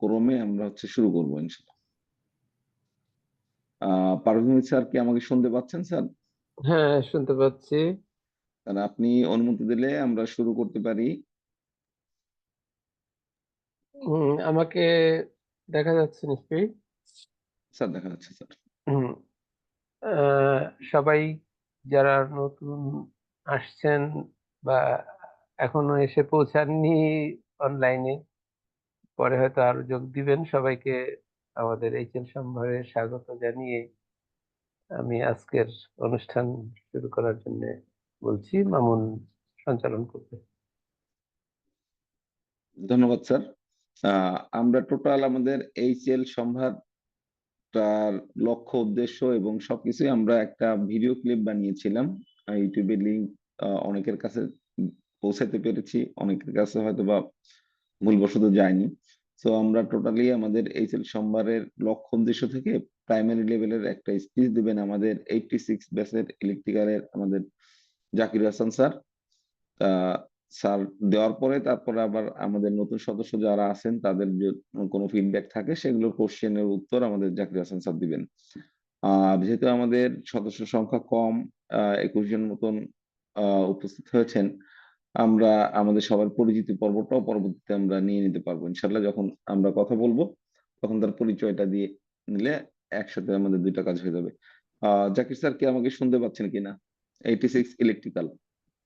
ক্রমে আমরা শুরু করবো ইনশাল্লাহ। পারভেজ স্যার কি আমাকে শুনতে পাচ্ছেন স্যার? হ্যাঁ, শুনতে পাচ্ছি। তাহলে আপনি অনুমতি দিলে আমরা শুরু করতে পারি। আমাকে দেখা যাচ্ছে নিশ্চয়ই। স্যার দেখা যাচ্ছে স্যার। হুম, আহ, সবাই যারা নতুন আসছেন বা এখনো এসে পৌঁছাননি অনলাইনে, পরে হয়তো আরো যোগ দিবেন, সবাইকে আমাদের এইচএল সম্ভারে স্বাগত জানিয়ে আমি আজকের অনুষ্ঠান শুরু করার জন্য বলছি। মামুন সঞ্চালন করবে। ধন্যবাদ স্যার। আমরা টোটাল আমাদের এইচএল সম্ভার তার লক্ষ্য উদ্দেশ্য এবং সবকিছুই আমরা একটা ভিডিও ক্লিপ বানিয়েছিলাম। ইউটিউবে লিঙ্ক অনেকের কাছে পৌঁছাতে পেরেছি, অনেকের কাছে হয়তো বা ভুলবশত যায়নি। তো আমরা টোটালি আমাদের এইচএল সোমবারের লক্ষ্য উদ্দেশ্য থেকে প্রাইমারি লেভেলের একটা স্পিচ দিবেন আমাদের 86 ব্যাচের ইলেকট্রিক্যালের আমাদের জাকির হাসান স্যার। স্যার দেওয়ার পরে তারপরে আবার আমাদের নতুন সদস্য যারা আছেন তাদের যে কোনো ফিডব্যাক থাকে সেগুলোর কোশ্চেনের উত্তর আমাদের জাকির হাসান স্যার দিবেন। যেহেতু আমাদের সদস্য সংখ্যা কম, 21 জন মতন উপস্থিত হয়েছেন, আমরা আমাদের সবার পরিচিতি পর্বটাও পরবর্তীতে আমরা নিয়ে নিতে পারবো ইনশাল্লাহ। যখন আমরা কথা বলবো তখন তার পরিচয়টা দিয়ে নিলে একসাথে আমাদের দুইটা কাজ হয়ে যাবে। জাকির স্যার কি আমাকে শুনতে পাচ্ছেন কিনা? 86 ইলেকট্রিক্যাল।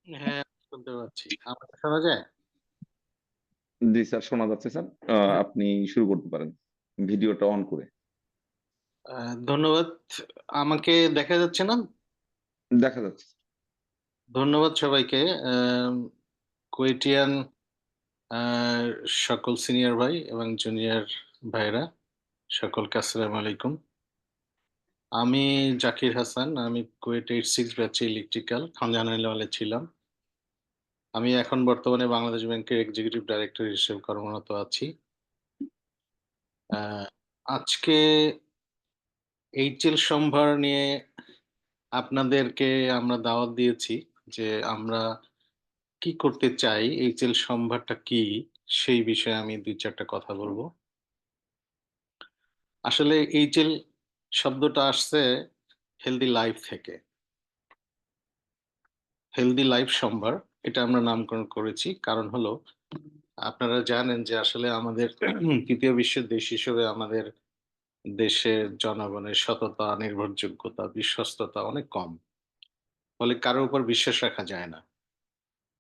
হ্যাঁ, শুনতে পাচ্ছি। আমাকে শোনা যায়? জি স্যার, শোনা যাচ্ছে স্যার। আপনি শুরু করতে পারেন ভিডিওটা অন করে। ধন্যবাদ। আমাকে দেখা যাচ্ছে না? দেখা যাচ্ছে। ধন্যবাদ সবাইকে। কুয়েটিয়ান সকল সিনিয়র ভাই এবং জুনিয়র ভাইরা, সকলকে আসসালামু আলাইকুম। আমি জাকির হাসান, আমি কুয়েট 86 ব্যাচে ইলেকট্রিক্যাল খানজাহানিওয়ালে ছিলাম। আমি এখন বর্তমানে বাংলাদেশ ব্যাংকের এক্সিকিউটিভ ডাইরেক্টর হিসেবে কর্মরত আছি। আজকে এইচএল সম্ভার নিয়ে আপনাদেরকে আমরা দাওয়াত দিয়েছি যে আমরা কি করতে চাই, এইচএল সম্ভারটা কি, সেই বিষয়ে আমি 2-4টা কথা বলবো। আসলে এইচএল শব্দটা আসছে হেলদি লাইফ থেকে। হেলদি লাইফ সম্ভার এটা আমরা নামকরণ করেছি, কারণ হলো আপনারা জানেন যে আসলে আমাদের তৃতীয় বিশ্বের দেশ হিসেবে আমাদের দেশের জনগণের সততা, নির্ভরযোগ্যতা, বিশ্বস্ততা অনেক কম। ফলে কারোর উপর বিশ্বাস রাখা যায় না।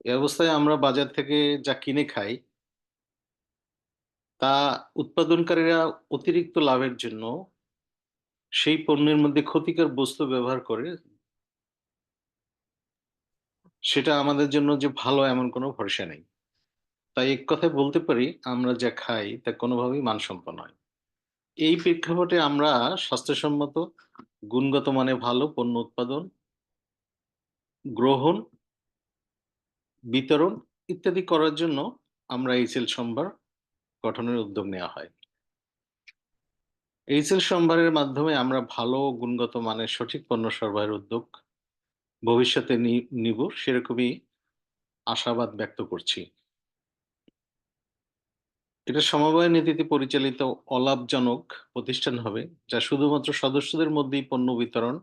এই অবস্থায় আমরা বাজার থেকে যা কিনে খাই তা উৎপাদনকারীরা অতিরিক্ত লাভের জন্য সেই পণ্যের মধ্যে ক্ষতিকর বস্তু ব্যবহার করে। সেটা আমাদের জন্য যে ভালো এমন কোনো ভরসা নেই। তাই এক কথায় বলতে পারি আমরা যা খাই তা কোনোভাবেই মানসম্পন্ন নয়। এই প্রেক্ষাপটে আমরা স্বাস্থ্যসম্মত, গুণগত মানে ভালো পণ্য উৎপাদন, গ্রহণ, বিতরণ ইত্যাদি করার জন্য আমরা এইচএল সম্ভার গঠনের উদ্যোগ নেওয়া হয়। এইচএল সম্ভারের মাধ্যমে আমরা ভালো গুণগত মানের সঠিক পণ্য সরবরাহের উদ্যোগ ভবিষ্যতে নিব, সেরকমই আশাবাদ ব্যক্ত করছি। এটা সমবায় নীতিতে পরিচালিত অলাভজনক প্রতিষ্ঠান হবে, যা শুধুমাত্র সদস্যদের মধ্যেই পণ্য বিতরণ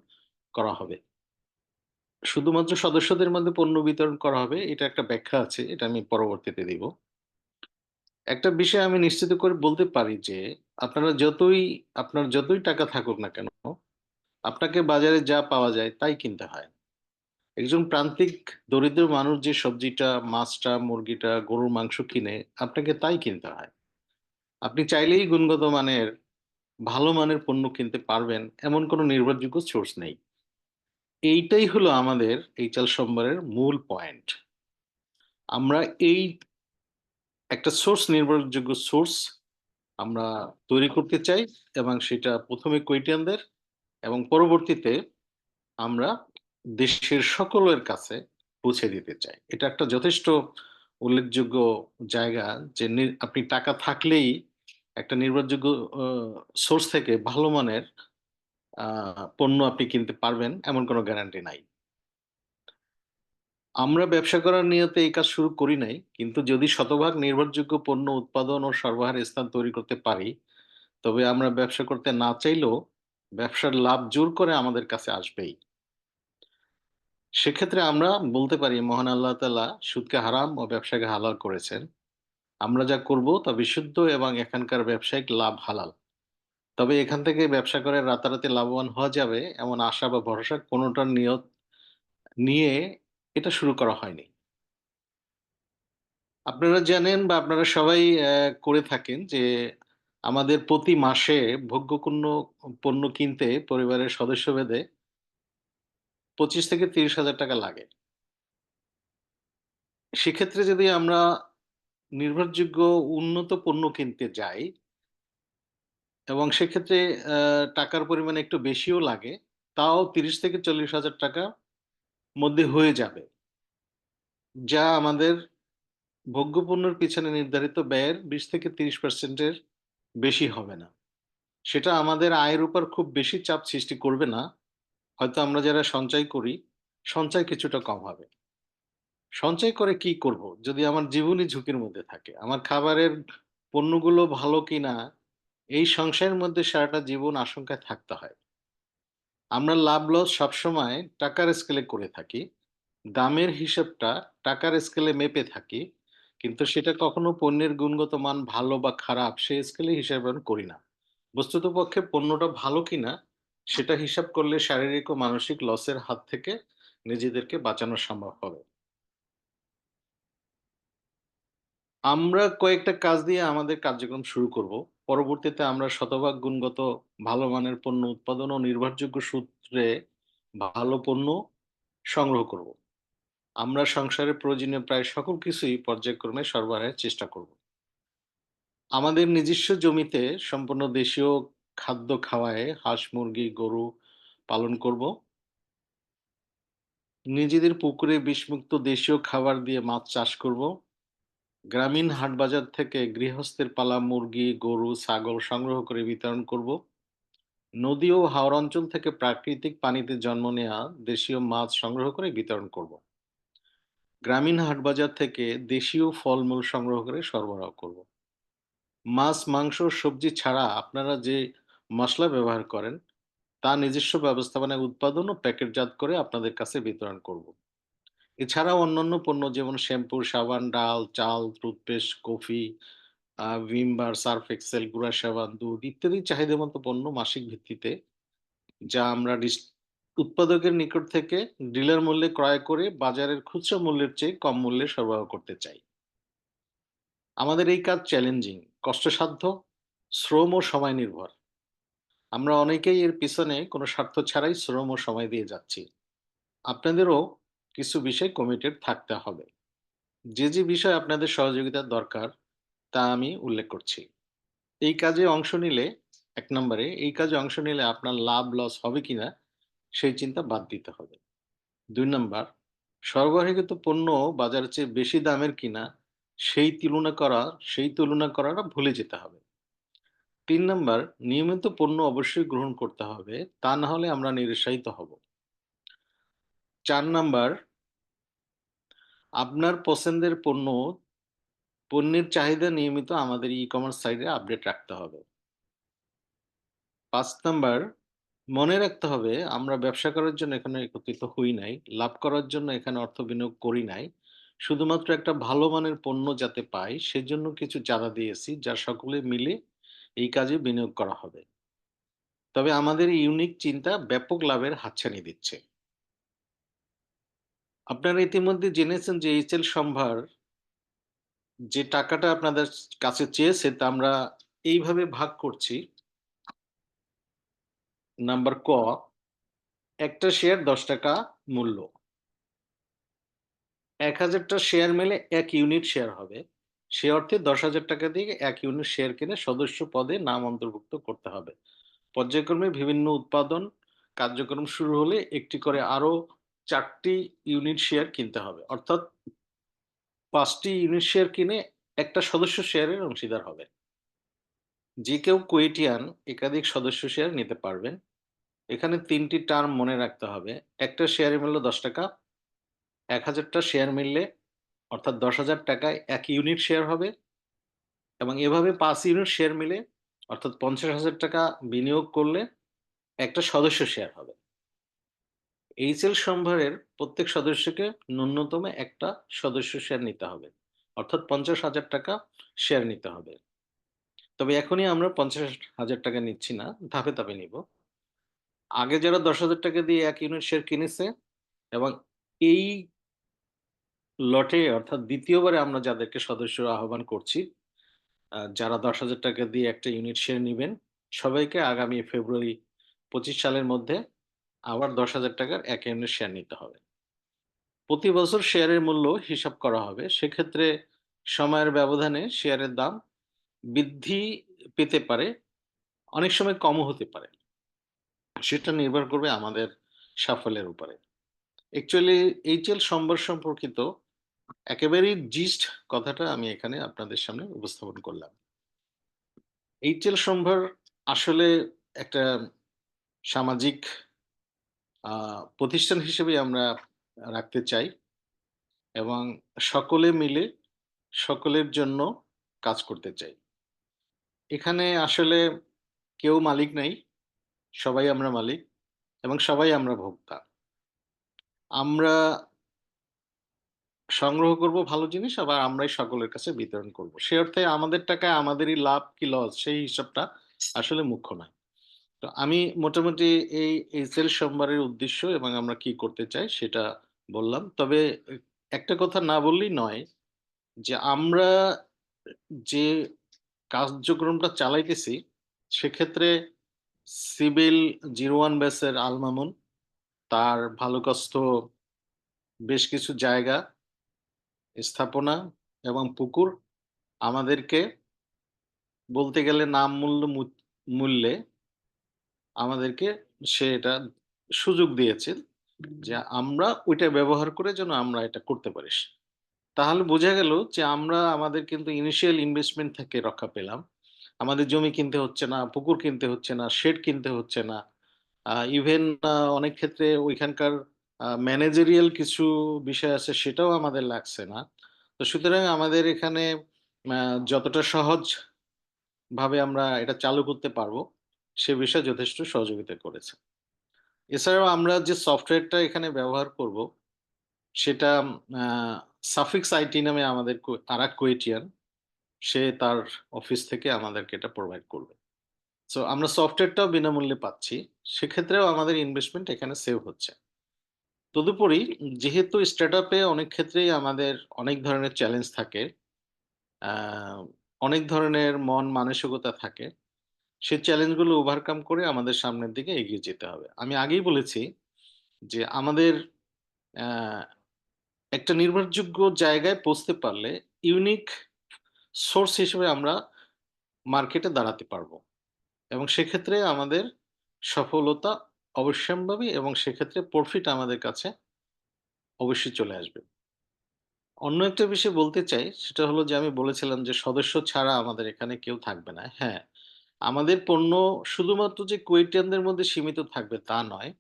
করা হবে। শুধুমাত্র সদস্যদের মধ্যে পণ্য বিতরণ করা হবে, এটা একটা ব্যাখ্যা আছে, এটা আমি পরবর্তীতে দিব। একটা বিষয় আমি নিশ্চিত করে বলতে পারি যে আপনার যতই টাকা থাকুক না কেন, আপনাকে বাজারে যা পাওয়া যায় তাই কিনতে হয়। একজন প্রান্তিক দরিদ্র মানুষ যে সবজিটা, মাছটা, মুরগিটা, গরুর মাংস কিনে, আপনাকে তাই কিনতে হয়। আপনি চাইলেই গুণগত মানের ভালো মানের পণ্য কিনতে পারবেন এমন কোনো নির্ভরযোগ্য সোর্স নেই। এইটাই হলো আমাদের এইচএল সম্ভারের মূল পয়েন্ট। আমরা এই একটা নির্ভরযোগ্য সোর্স আমরা তৈরি করতে চাই, এবং সেটা প্রথমে কুয়েটিয়ানদের এবং পরবর্তীতে আমরা দেশের সকলের কাছে পৌঁছে দিতে চাই। এটা একটা যথেষ্ট উল্লেখযোগ্য জায়গা যে আপনি টাকা থাকলেই একটা নির্ভরযোগ্য সোর্স থেকে ভালো মানের পণ্য আপনি কিনতে পারবেন এমন কোনো গ্যারান্টি নাই। আমরা ব্যবসা করার নিয়তে এই কাজ শুরু করি নাই, কিন্তু যদি শতভাগ নির্ভরযোগ্য পণ্য উৎপাদন ও সরবরাহের স্থান তৈরি করতে পারি, তবে আমরা ব্যবসা করতে না চাইলেও ব্যবসার লাভ জোর করে আমাদের কাছে আসবেই। সেক্ষেত্রে আমরা বলতে পারি মহান আল্লাহ তাআলা সুদকে হারাম ও ব্যবসাকে হালাল করেছেন। আমরা যা করব তা বিশুদ্ধ এবং এখানকার ব্যবসায়িক লাভ হালাল। তবে এখান থেকে ব্যবসা করে রাতারাতি লাভবান হওয়া যাবে এমন আশা বা ভরসা কোনোটার নিয়ত নিয়ে এটা শুরু করা হয়নি। আপনারা জানেন বা আপনারা সবাই করে থাকেন যে আমাদের প্রতি মাসে ভোগ্যপণ্য পণ্য কিনতে পরিবারের সদস্য ভেদে 25 থেকে 30,000 টাকা লাগে। সেক্ষেত্রে যদি আমরা নির্ভরযোগ্য উন্নত পণ্য কিনতে যাই এবং সেক্ষেত্রে টাকার পরিমাণ একটু বেশিও লাগে, তাও 30 থেকে 40,000 টাকার মধ্যে হয়ে যাবে। যা আমাদের ভোগ্যপণ্যের পিছনে নির্ধারিত ব্যয়ের 20 থেকে 30% এর বেশি হবে না। সেটা আমাদের আয়ের উপর খুব বেশি চাপ সৃষ্টি করবে না। হয়তো আমরা যারা সঞ্চয় করি, সঞ্চয় কিছুটা কম হবে। সঞ্চয় করে কি করব? যদি আমার জীবনই ঝুঁকির মধ্যে থাকে। আমার খাবারের পণ্যগুলো ভালো কিনা, এই সংশয়ের মধ্যে সারাটা জীবন আশঙ্কায় থাকতে হয়। আমরা লাভ লস সবসময় টাকার স্কেলে করে থাকি। দামের হিসাবটা টাকার স্কেলে মেপে থাকি। কিন্তু সেটা কখনো পণ্যের গুণগত মান ভালো বা খারাপ সে স্কেলে হিসাবায়ন করি না। বস্তুতপক্ষে পণ্যটা ভালো কিনা সেটা হিসাব করলে শারীরিক ও মানসিক লসের হাত থেকে নিজেদেরকে বাঁচানো সম্ভব হবে। আমরা কয়েকটা কাজ দিয়ে আমাদের কার্যক্রম শুরু করব। পরবর্তীতে আমরা শতভাগ গুণগত ভালো মানের পণ্য উৎপাদন ও নির্ভরযোগ্য সূত্রে ভালো পণ্য সংগ্রহ করব। আমরা সংসারের প্রয়োজনীয় প্রায় সকল কিছুই পর্যায়ক্রমে সরবরাহের চেষ্টা করব। আমাদের নিজস্ব জমিতে সম্পূর্ণ দেশীয় খাদ্য খাওয়ায় হাঁস, মুরগি, গরু পালন করব। নিজেদের পুকুরে বিষমুক্ত দেশীয় খাবার দিয়ে মাছ চাষ করব। গ্রামীণ হাট-বাজার থেকে গৃহস্থের পালা মুরগি, গরু, ছাগল সংগ্রহ করে বিতরণ করব। নদী ও হাওর অঞ্চল থেকে প্রাকৃতিক পানিতে জন্ম নেয়া দেশীয় মাছ সংগ্রহ করে বিতরণ করব। গ্রামীণ হাট-বাজার থেকে দেশীয় ফলমূল সংগ্রহ করে সরবরাহ করব। মাছ, মাংস, সবজি ছাড়া আপনারা যে মসলা ব্যবহার করেন, তা নিজস্ব ব্যবস্থাপনায় উৎপাদন ও প্যাকেটজাত করে আপনাদের কাছে বিতরণ করব। এছাড়াও অন্যান্য পণ্য যেমন শ্যাম্পু, সাবান, ডাল, চাল, টুথপেস্ট, কফি, ভিম বার, সার্ফ এক্সেল, গুঁড়া সাবান, দুধ ইত্যাদি চাহিদামতো পণ্য মাসিক ভিত্তিতে যা আমরা উৎপাদকের নিকট থেকে ডিলার মূল্যে ক্রয় করে বাজারের খুচরা মূল্যের চেয়ে কম মূল্যে সরবরাহ করতে চাই। আমাদের এই কাজ চ্যালেঞ্জিং, কষ্টসাধ্য, শ্রম ও সময় নির্ভর। আমরা অনেকেই এর পিছনে কোনো স্বার্থ ছাড়াই শ্রম ও সময় দিয়ে যাচ্ছি। আপনাদেরও কিছু বিষয় কমিটেড থাকতে হবে। যে বিষয়ে আপনাদের সহযোগিতার দরকার তা আমি উল্লেখ করছি। এই কাজে অংশ নিলে ১ নম্বরে এই কাজে অংশ নিলে আপনার লাভ লস হবে কিনা সেই চিন্তা বাদ দিতে হবে। ২ নাম্বার সরবরাহকৃত পণ্য বাজারের চেয়ে বেশি দামের কিনা সেই তুলনা করাটা ভুলে যেতে হবে। ৩ নাম্বার নিয়মিত পণ্য অবশ্যই গ্রহণ করতে হবে। তা না হলে আমরা নিরুৎসাহিত হব। ৪ নাম্বার আপনার পছন্দের পণ্যের চাহিদা নিয়মিত আমাদের ই-কমার্স সাইটে আপডেট রাখতে হবে। ৫ নাম্বার মনে রাখতে হবে আমরা ব্যবসা করার জন্য এখানে একত্রিত হই নাই। লাভ করার জন্য এখানে অর্থ বিনিয়োগ করি নাই। শুধুমাত্র একটা ভালো মানের পণ্য যাতে পাই সেজন্য কিছু চাঁদা দিয়েছি যা সকলে মিলে এই কাজে বিনিয়োগ করা হবে। তবে আমাদের এই ইউনিক চিন্তা ব্যাপক লাভের হাতছানি দিচ্ছে। আপনারা ইতিমধ্যে জেনেছেন যে এইচএল সম্ভার যে টাকাটা আপনাদের কাছে চেয়েছে তা আমরা এইভাবে ভাগ করছি। নাম্বার ক, একটা শেয়ার ৳১০ মূল্য। ১,০০০ টা শেয়ার মেলে ১ ইউনিট শেয়ার হবে। সে অর্থে ৳১০,০০০ দিয়ে ১ ইউনিট শেয়ার কিনে সদস্য পদে নাম অন্তর্ভুক্ত করতে হবে। পর্যায়ক্রমে বিভিন্ন উৎপাদন কার্যক্রম শুরু হলে একটি করে আরো ৪ টি ইউনিট শেয়ার কিনতে হবে। অর্থাৎ ৫ টি ইউনিট শেয়ার কিনে একটা সদস্য শেয়ারের অংশীদার হবেন। যে কেউ কুয়েটিয়ান একাধিক সদস্য শেয়ার নিতে পারবেন। এখানে ৩ টি টার্ম মনে রাখতে হবে। একটা শেয়ারের মূল্য ৳১০, 1000টা শেয়ার মিললে অর্থাৎ 10,000 টাকায় 1 ইউনিট শেয়ার হবে এবং এভাবে 5 ইউনিট শেয়ার মিলে অর্থাৎ 50,000 টাকা বিনিয়োগ করলে একটা সদস্য শেয়ার হবে। এইচএল সম্ভারের প্রত্যেক সদস্যকে ন্যূনতম একটা সদস্য শেয়ার নিতে হবে। অর্থাৎ 50,000 টাকা শেয়ার নিতে হবে। তবে এখনই আমরা 50,000 টাকা নিচ্ছি না, ধাপে, ধাপে নিব। আগে যারা 10,000 টাকা দিয়ে 1 ইউনিট শেয়ার কিনেছে এবং এই লটে অর্থাৎ দ্বিতীয়বারে আমরা যাদেরকে সদস্য আহ্বান করছি, যারা 10,000 টাকা দিয়ে একটা ইউনিট শেয়ার নিবেন, সবাইকে আগামী ফেব্রুয়ারি 25 সালের মধ্যে আবার 10,000 টাকার 1 ইউনিট শেয়ার নিতে হবে। প্রতি বছর শেয়ারের মূল্য হিসাব করা হবে। সেক্ষেত্রে সময়ের ব্যবধানে শেয়ারের দাম বৃদ্ধি পেতে পারে, অনেক সময় কমও হতে পারে। সেটা নির্ভর করবে আমাদের সাফল্যের উপরে। অ্যাকচুয়ালি এইচএল সম্ভার সম্পর্কিত একেবারেই জিস্ট কথাটা আমি এখানে আপনাদের সামনে উপস্থাপন করলাম। এইচএল সম্ভার আসলে একটা সামাজিক প্রতিষ্ঠান হিসেবে আমরা রাখতে চাই এবং সকলে মিলে সকলের জন্য কাজ করতে চাই। এখানে আসলে কেউ মালিক নাই, সবাই আমরা মালিক এবং সবাই আমরা ভোক্তা। আমরা সংগ্রহ করব ভালো জিনিস, আবার আমরাই সকলের কাছে বিতরণ করব। সে অর্থে আমাদের টাকায় আমাদেরই লাভ কি লস সেই হিসাবটা আসলে মুখ্য নয়। তো আমি মোটামুটি এই সেল সোমবারের উদ্দেশ্য এবং আমরা কি করতে চাই সেটা বললাম। তবে একটা কথা না বললেই নয় যে আমরা যে কার্যক্রমটা চালাইতেছি সেক্ষেত্রে সিভিল 01 ব্যাচের আল মামুন তার ভালোকাস্থ বেশ কিছু জায়গা, স্থাপনা এবং পুকুর আমাদেরকে বলতে গেলে নাম মূল্যে আমাদেরকে সে এটা সুযোগ দিয়েছে যে আমরা ওইটা ব্যবহার করে যেন আমরা এটা করতে পারি। তাহলে বোঝা গেল যে আমরা আমাদের কিন্তু ইনিশিয়াল ইনভেস্টমেন্ট থেকে রক্ষা পেলাম। আমাদের জমি কিনতে হচ্ছে না, পুকুর কিনতে হচ্ছে না, শেড কিনতে হচ্ছে না। ইভেন অনেক ক্ষেত্রে ওইখানকার ম্যানেজেরিয়াল কিছু বিষয় আছে সেটাও আমাদের লাগছে না। তো সুতরাং আমাদের এখানে যতটা সহজ ভাবে আমরা এটা চালু করতে পারবো সে বিষয়ে যথেষ্ট সহযোগিতা করেছে। এছাড়াও আমরা যে সফটওয়্যারটা এখানে ব্যবহার করব সেটা সাফিক্স আইটি নামে আমাদের আরেক কুয়েটিয়ান সে তার অফিস থেকে আমাদেরকে এটা প্রোভাইড করবে। সো আমরা সফটওয়্যারটাও বিনামূল্যে পাচ্ছি। সেক্ষেত্রেও আমাদের ইনভেস্টমেন্ট এখানে সেভ হচ্ছে। তদুপরি যেহেতু স্টার্টআপে অনেক ক্ষেত্রেই আমাদের অনেক ধরনের চ্যালেঞ্জ থাকে, আ অনেক ধরনের মন মানসিকতা থাকে। সেই চ্যালেঞ্জগুলো ওভারকাম করে আমাদের সামনের দিকে এগিয়ে যেতে হবে। আমি আগেই বলেছি যে আমাদের অ্যা একটা নির্ভরযোগ্য জায়গায় পৌঁছতে পারলে ইউনিক সোর্স হিসেবে আমরা মার্কেটে দাঁড়াতে পারবো এবং সেক্ষেত্রে আমাদের সফলতা অবশ্যম্ভাবী এবং সেক্ষেত্রে প্রফিট আমাদের কাছে অবশ্যই চলে আসবে। অন্য একটা বিষয় বলতে চাই সেটা হলো যে আমি বলেছিলাম যে সদস্য ছাড়া আমাদের এখানে কেউ থাকবে না। হ্যাঁ, আমাদের পণ্য শুধুমাত্র যে কুয়েটিয়ানদের মধ্যে সীমিত থাকবে তা নয়।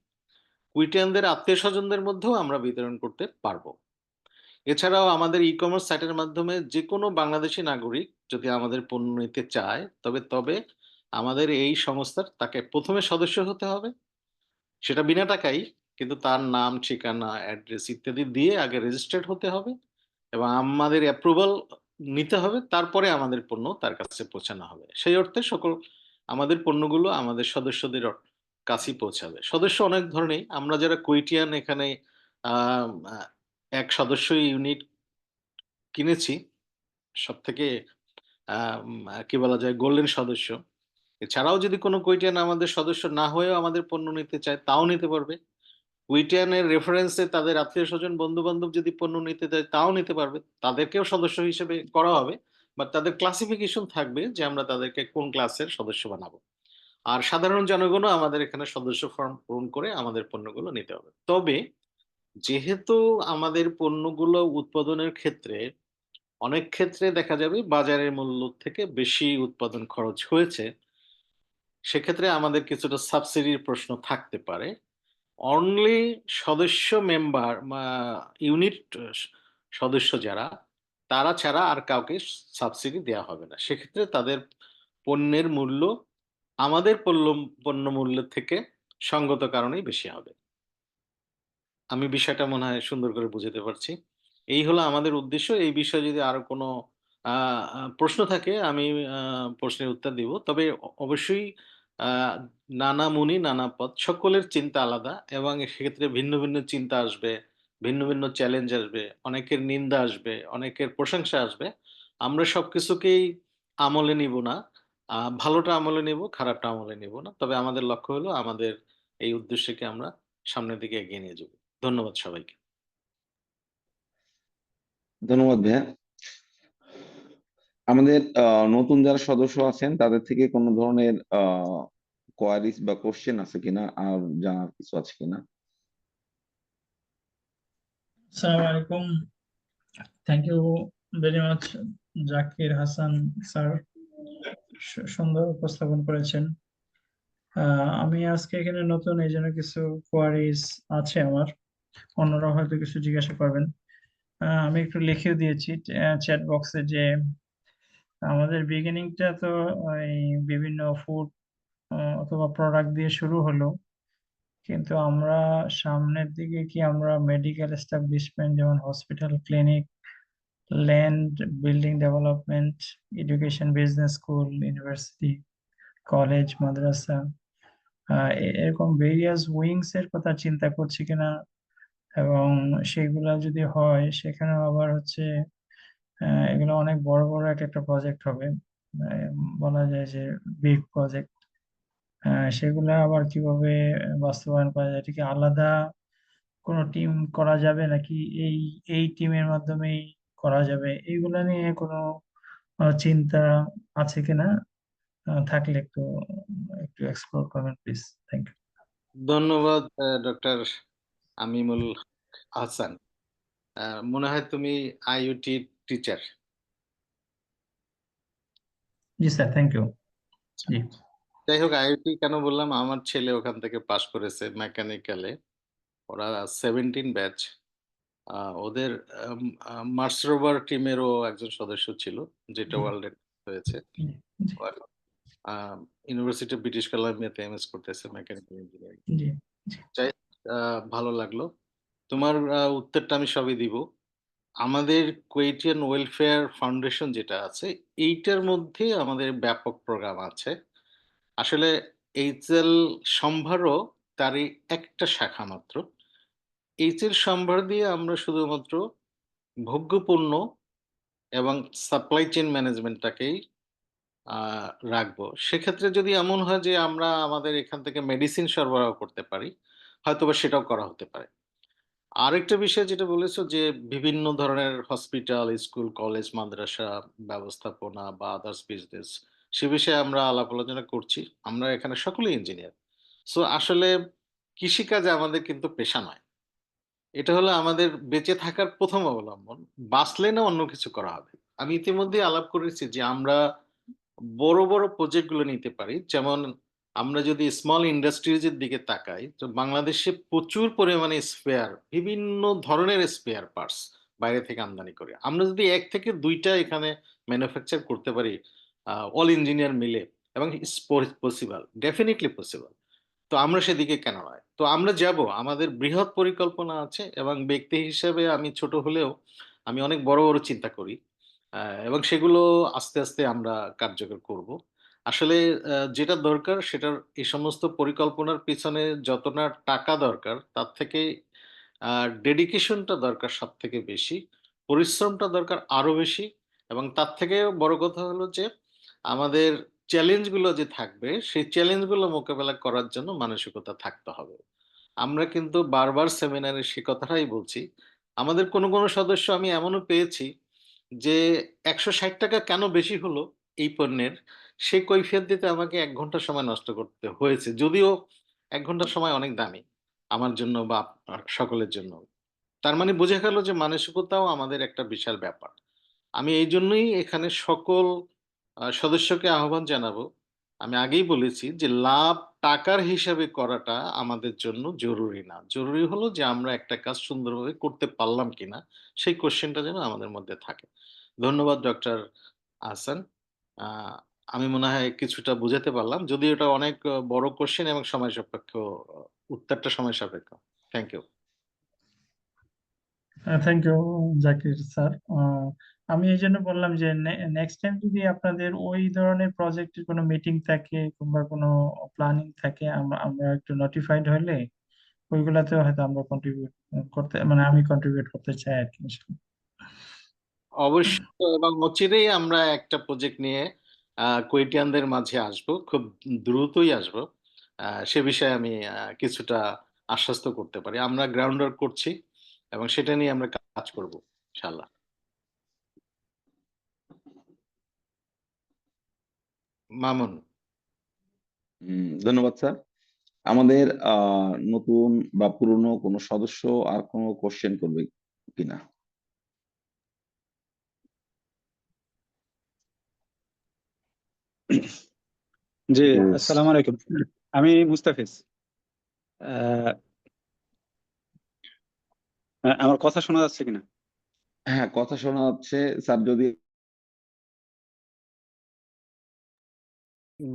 কুয়েটিয়ানদের আত্মীয়স্বজনদের মধ্যেও আমরা বিতরণ করতে পারবো। এছাড়াও আমাদের ই-কমার্স সাইটের মাধ্যমে যেকোনো বাংলাদেশী নাগরিক যদি আমাদের পণ্য নিতে চায় তবে আমাদের এই সংস্থার তাকে ১ম এ সদস্য হতে হবে। সেটা বিনা টাকায় কিন্তু তার নাম, ঠিকানা, অ্যাড্রেস ইত্যাদি দিয়ে আগে রেজিস্টার্ড হতে হবে এবং আমাদের অ্যাপ্রুভাল নিতে হবে। তারপরে আমাদের পণ্য তার কাছে পৌঁছানো হবে। সেই অর্থে আমাদের পণ্যগুলো আমাদের সদস্যদের কাছেই পৌঁছাবে। সদস্য অনেক ধরনেরই। আমরা যারা কুয়েটিয়ান এখানে আম আ ১ সদস্য ইউনিট কিনেছি। সবথেকে আম কি বলা যায় গোল্ডেন সদস্য। এছাড়াও যদি কোনো কুয়েটিয়ান আমাদের সদস্য না হয়েও আমাদের পণ্য নিতে চায় তাও নিতে পারবে। কুইটিয়ানের রেফারেন্সে তাদের আত্মীয়স্বজন, বন্ধু-বান্ধব যদি পণ্য নিতে চায় তাও নিতে পারবে। তাদেরকেও সদস্য হিসেবে করা হবে। বাট তাদের ক্লাসিফিকেশন থাকবে যে আমরা তাদেরকে কোন ক্লাসের সদস্য বানাবো। আর সাধারণ জনগণও আমাদের এখানে সদস্য ফর্ম পূরণ করে আমাদের পণ্যগুলো নিতে হবে। তবে যেহেতু আমাদের পণ্যগুলো উৎপাদনের ক্ষেত্রে অনেক ক্ষেত্রে দেখা যাবে বাজারের মূল্য থেকে বেশি উৎপাদন খরচ হয়েছে, সেক্ষেত্রে আমাদের কিছুটা সাবসিডির প্রশ্ন থাকতে পারে। অনলি সদস্য মেম্বার ইউনিট সদস্য যারা, তারা ছাড়া আর কাউকে সাবসিডি দেওয়া হবে না। সেক্ষেত্রে তাদের পণ্যের মূল্য আমাদের পণ্য মূল্যের থেকে সঙ্গত কারণেই বেশি হবে। আমি বিষয়টা মনে হয় সুন্দর করে বুঝাতে পারছি। এই হলো আমাদের উদ্দেশ্য। এই বিষয়ে যদি আরো কোনো আ আ প্রশ্ন থাকে আমি আ প্রশ্নের উত্তর দিব। তবে অবশ্যই আ নানা মুনি নানা পথ, সকলের চিন্তা আলাদা এবং সেক্ষেত্রে ভিন্ন, ভিন্ন চিন্তা আসবে, ভিন্ন, ভিন্ন চ্যালেঞ্জ আসবে, অনেকের নিন্দা আসবে, অনেকের প্রশংসা আসবে। আমরা সবকিছুকেই আমলে নিব না। ভালোটা আমলে নিব, খারাপটা আমলে নিব না। তবে আমাদের লক্ষ্য হলো আমাদের এই উদ্দেশ্যকে আমরা সামনের দিকে এগিয়ে নিয়ে যাব। ধন্যবাদ সবাইকে। ধন্যবাদ ভাইয়া। আমাদের নতুন যারা সদস্য আছেন তাদের থেকে কোনো ধরনের কোয়ারিজ বা কোশ্চেন আছে কিনা, আর জানার কিছু আছে কিনা? আসসালামু আলাইকুম। Thank you very much Zakir Hasan sir, সুন্দর উপস্থাপন করেছেন। আমি আজকে এখানে নতুন, এই জন্য কিছু কোয়ারিজ আছে আমার, অন্যরা হয়তো কিছু জিজ্ঞাসা করবেন। আমি একটু লিখেও দিয়েছি চ্যাট বক্সে যে আমাদের বিগিনিংটা তো ওই বিভিন্ন ফুড অথবা প্রোডাক্ট দিয়ে শুরু হলো, কিন্তু আমরা সামনের দিকে কি আমরা মেডিকেল এস্টাবলিশমেন্ট যেমন hospital, clinic, land, building development, education, business school, university, college, মাদ্রাসা, এরকম ভেরিয়াস উইংস এর কথা চিন্তা করছি কিনা, এবং সেগুলা যদি হয় সেখানে আবার হচ্ছে এগুলো অনেক বড় বড় একটা প্রজেক্ট হবে, বলা যায় যে বিগ প্রজেক্ট। সেগুলা আবার কিভাবে বাস্তবায়ন করা যায়, এটা কি আলাদা কোনো টিম করা যাবে নাকি এই এই টিমের মাধ্যমেই করা যাবে, এইগুলা নিয়ে কোনো চিন্তা আছে কিনা? থাকলে একটু একটু এক্সপ্লোর করবেন প্লিজ। Thank you. ধন্যবাদ ডক্টর আমিমুল হাসান। মনে হয় তুমি আইওটি টিচার। জি স্যার, থ্যাংক ইউ। জি যাই হোক, আইওটি কেন বললাম, আমার ছেলে ওখান থেকে পাশ করেছে মেকানিক্যালে। ওরা 17 ব্যাচ। ওদের মার্স রোভার টিমেরও একজন সদস্য ছিল, যেটা ওয়ার্ল্ড হয়েছে। জি ও এখন ইউনিভার্সিটি অফ ব্রিটিশ কলাম্বিয়াতে এমএস করতেছে মেকানিক্যাল ইঞ্জিনিয়ারিং। জি যাই হোক, ভালো লাগলো। তোমার উত্তরটা আমি সবই দিব। আমাদের কুয়েটিয়ান ওয়েলফেয়ার ফাউন্ডেশন যেটা আছে, এইটার মধ্যে আমাদের ব্যাপক প্রোগ্রাম আছে। আসলে এইচএল সম্ভারও তারই একটা শাখা মাত্র। এইচএল সম্ভার দিয়ে আমরা শুধুমাত্র ভোগ্যপণ্য এবং সাপ্লাই চেইন ম্যানেজমেন্টটাকেই রাখবো। সেক্ষেত্রে যদি এমন হয় যে আমরা আমাদের এখান থেকে মেডিসিন সরবরাহ করতে পারি, হয়তোবা সেটাও করা হতে পারে। আরেকটা বিষয় যেটা বলেছো যে বিভিন্ন ধরনের হসপিটাল, স্কুল, কলেজ, মাদ্রাসা ব্যবস্থাপনা বা আদার্স বিজনেস, সে বিষয়ে আমরা আলাপ আলোচনা করছি। আমরা এখানে সকলেই ইঞ্জিনিয়ার। সো আসলে কৃষিকাজ আমাদের কিন্তু পেশা নয়। এটা হলো আমাদের বেঁচে থাকার প্রথম অবলম্বন। বাঁচলে না অন্য কিছু করা হবে। আমি ইতিমধ্যেই আলাপ করেছি যে আমরা বড়, বড় প্রজেক্ট গুলো নিতে পারি। যেমন আমরা যদি স্মল ইন্ডাস্ট্রিজ এর দিকে তাকাই, তো বাংলাদেশে প্রচুর পরিমাণে স্পেয়ার, বিভিন্ন ধরনের স্পেয়ার পার্টস বাইরে থেকে আমদানি করি। আমরা যদি ১ থেকে ২ টা এখানে ম্যানুফ্যাকচার করতে পারি অল ইঞ্জিনিয়ার মিলে, এবং ইটস পসিবল, ডেফিনিটলি পসিবল। তো আমরা সেদিকে কেন নয়? তো আমরা যাব। আমাদের বৃহৎ পরিকল্পনা আছে এবং ব্যক্তি হিসেবে আমি ছোট হলেও আমি অনেক বড়, বড় চিন্তা করি। এবং সেগুলো আস্তে, আস্তে আমরা কার্যকর করব। আসলে যেটা দরকার সেটার এই সমস্ত পরিকল্পনার পিছনে যত না টাকা দরকার, তার থেকে আ ডেডিকেশনটা দরকার সবথেকে বেশি। পরিশ্রমটা দরকার আরো বেশি, এবং তার থেকেও বড় কথা হলো যে আমাদের চ্যালেঞ্জ গুলো যে থাকবে, সেই চ্যালেঞ্জ গুলো মোকাবেলা করার জন্য মানসিকতা থাকতে হবে। আমরা কিন্তু বারবার সেমিনারে সে কথাটাই বলছি। আমাদের কোনো সদস্য আমি এমনও পেয়েছি যে ৳১৬০ কেন বেশি হলো এই পণ্যের, সে কৈফিয়ত দিতে আমাকে ১ ঘন্টা সময় নষ্ট করতে হয়েছে। যদিও ১ ঘন্টা সময় অনেক দামি আমার জন্য বা সকলের জন্য। তার মানে বোঝা গেল যে মানসিকতাও আমাদের একটা বিশাল ব্যাপার। আমি এইজন্যই এখানে সকল সদস্যকে আহ্বান জানাবো। আমি আগেই বলেছি যে লাভ টাকার হিসাবে করাটা আমাদের জন্য জরুরি না। জরুরি হলো যে আমরা একটা কাজ সুন্দরভাবে করতে পারলাম কিনা, সেই কোশ্চেনটা যেন আমাদের মধ্যে থাকে। ধন্যবাদ ডক্টর আহসান। আ আমি মনে হয় কিছুটা বুঝাতে পারলাম। যদিও এটা অনেক বড় কোশ্চেন এবং সময় সাপেক্ষ, উত্তরটা সময় সাপেক্ষ। Thank you. Thank you Zakir sir. আমি এই জন্য বললাম যে নেক্সট টাইম যদি আপনাদের ওই ধরনের প্রজেক্টের কোনো মিটিং থাকে কিংবা কোনো প্ল্যানিং থাকে, আমরা একটু নোটিফাইড হলে ওইগুলাতেও হয়তো আমরা কন্ট্রিবিউট করতে, মানে আমি কন্ট্রিবিউট করতে চাই আর কি। অবশ্যই, এবং অচিরেই আমরা একটা প্রজেক্ট নিয়ে কুয়েটিয়ানদের মাঝে আসব, খুব দ্রুতই আসব। সে বিষয়ে আমি কিছুটা আশ্বস্ত করতে পারি। আমরা গ্রাউন্ড ওয়ার্ক করছি এবং সেটা নিয়ে আমরা কাজ করব ইনশাআল্লাহ। মামুন। ধন্যবাদ স্যার। আমাদের নতুন বা পুরনো কোনো সদস্য আর কোনো কোশ্চেন করবে কিনা? জি, তো আসসালামু আলাইকুম। আমি মুস্তাফিজ। আহ, আমার কথা শোনা যাচ্ছে কিনা? হ্যাঁ, কথা শোনা যাচ্ছে স্যার। যদি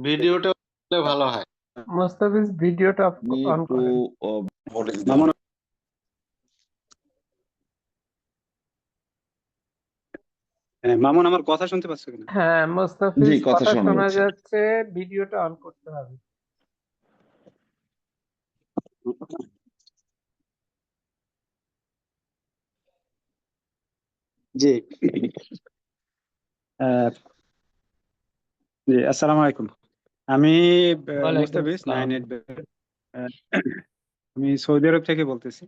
ভিডিওটা হলে ভালো হয়। মোস্তাফিজ ভিডিওটা আপনি অন একটু করেন। বলে দিতে মামুন, মামুন আমার কথা শুনতে পাচ্ছ কিনা? হ্যাঁ জি, মোস্তাফিজ, কথা কথা শোনা শোনা যাচ্ছে। যাচ্ছে, ভিডিওটা অন করতে হবে। জি, আহ, জি, আসসালামু আলাইকুম। আমি ওয়ালাইকুম মুস্তাফিজ আসসালাম। 9 আমি সৌদি আরব থেকে বলতেছি।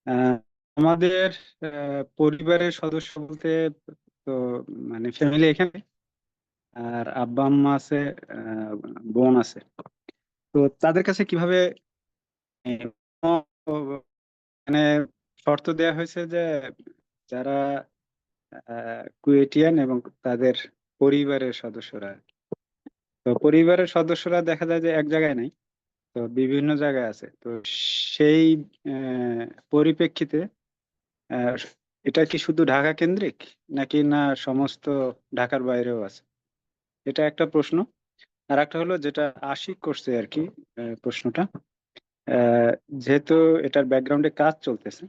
আহ, আমাদের পরিবারের সদস্য বলতে তো মানে ফ্যামিলি এখানে, আর আব্বা আম্মা আছে, আহ, বোন আছে। তো তাদের কাছে কিভাবে মানে শর্ত দেওয়া হয়েছে যে যারা কুয়েটিয়ান এবং তাদের পরিবারের সদস্যরা, তো পরিবারের সদস্যরা দেখা যায় যে এক জায়গায় নাই, তো বিভিন্ন জায়গায় আছে। তো সেই পরিপ্রেক্ষিতে আহ, এটা কি শুধু ঢাকা কেন্দ্রিক নাকি না সমস্ত ঢাকার বাইরেও আছে? এটা একটা প্রশ্ন। আর একটা হলো যেটা আশিক করছে আর কি, প্রশ্নটা আহ, যেহেতু এটার ব্যাকগ্রাউন্ডে কাজ চলতেছে,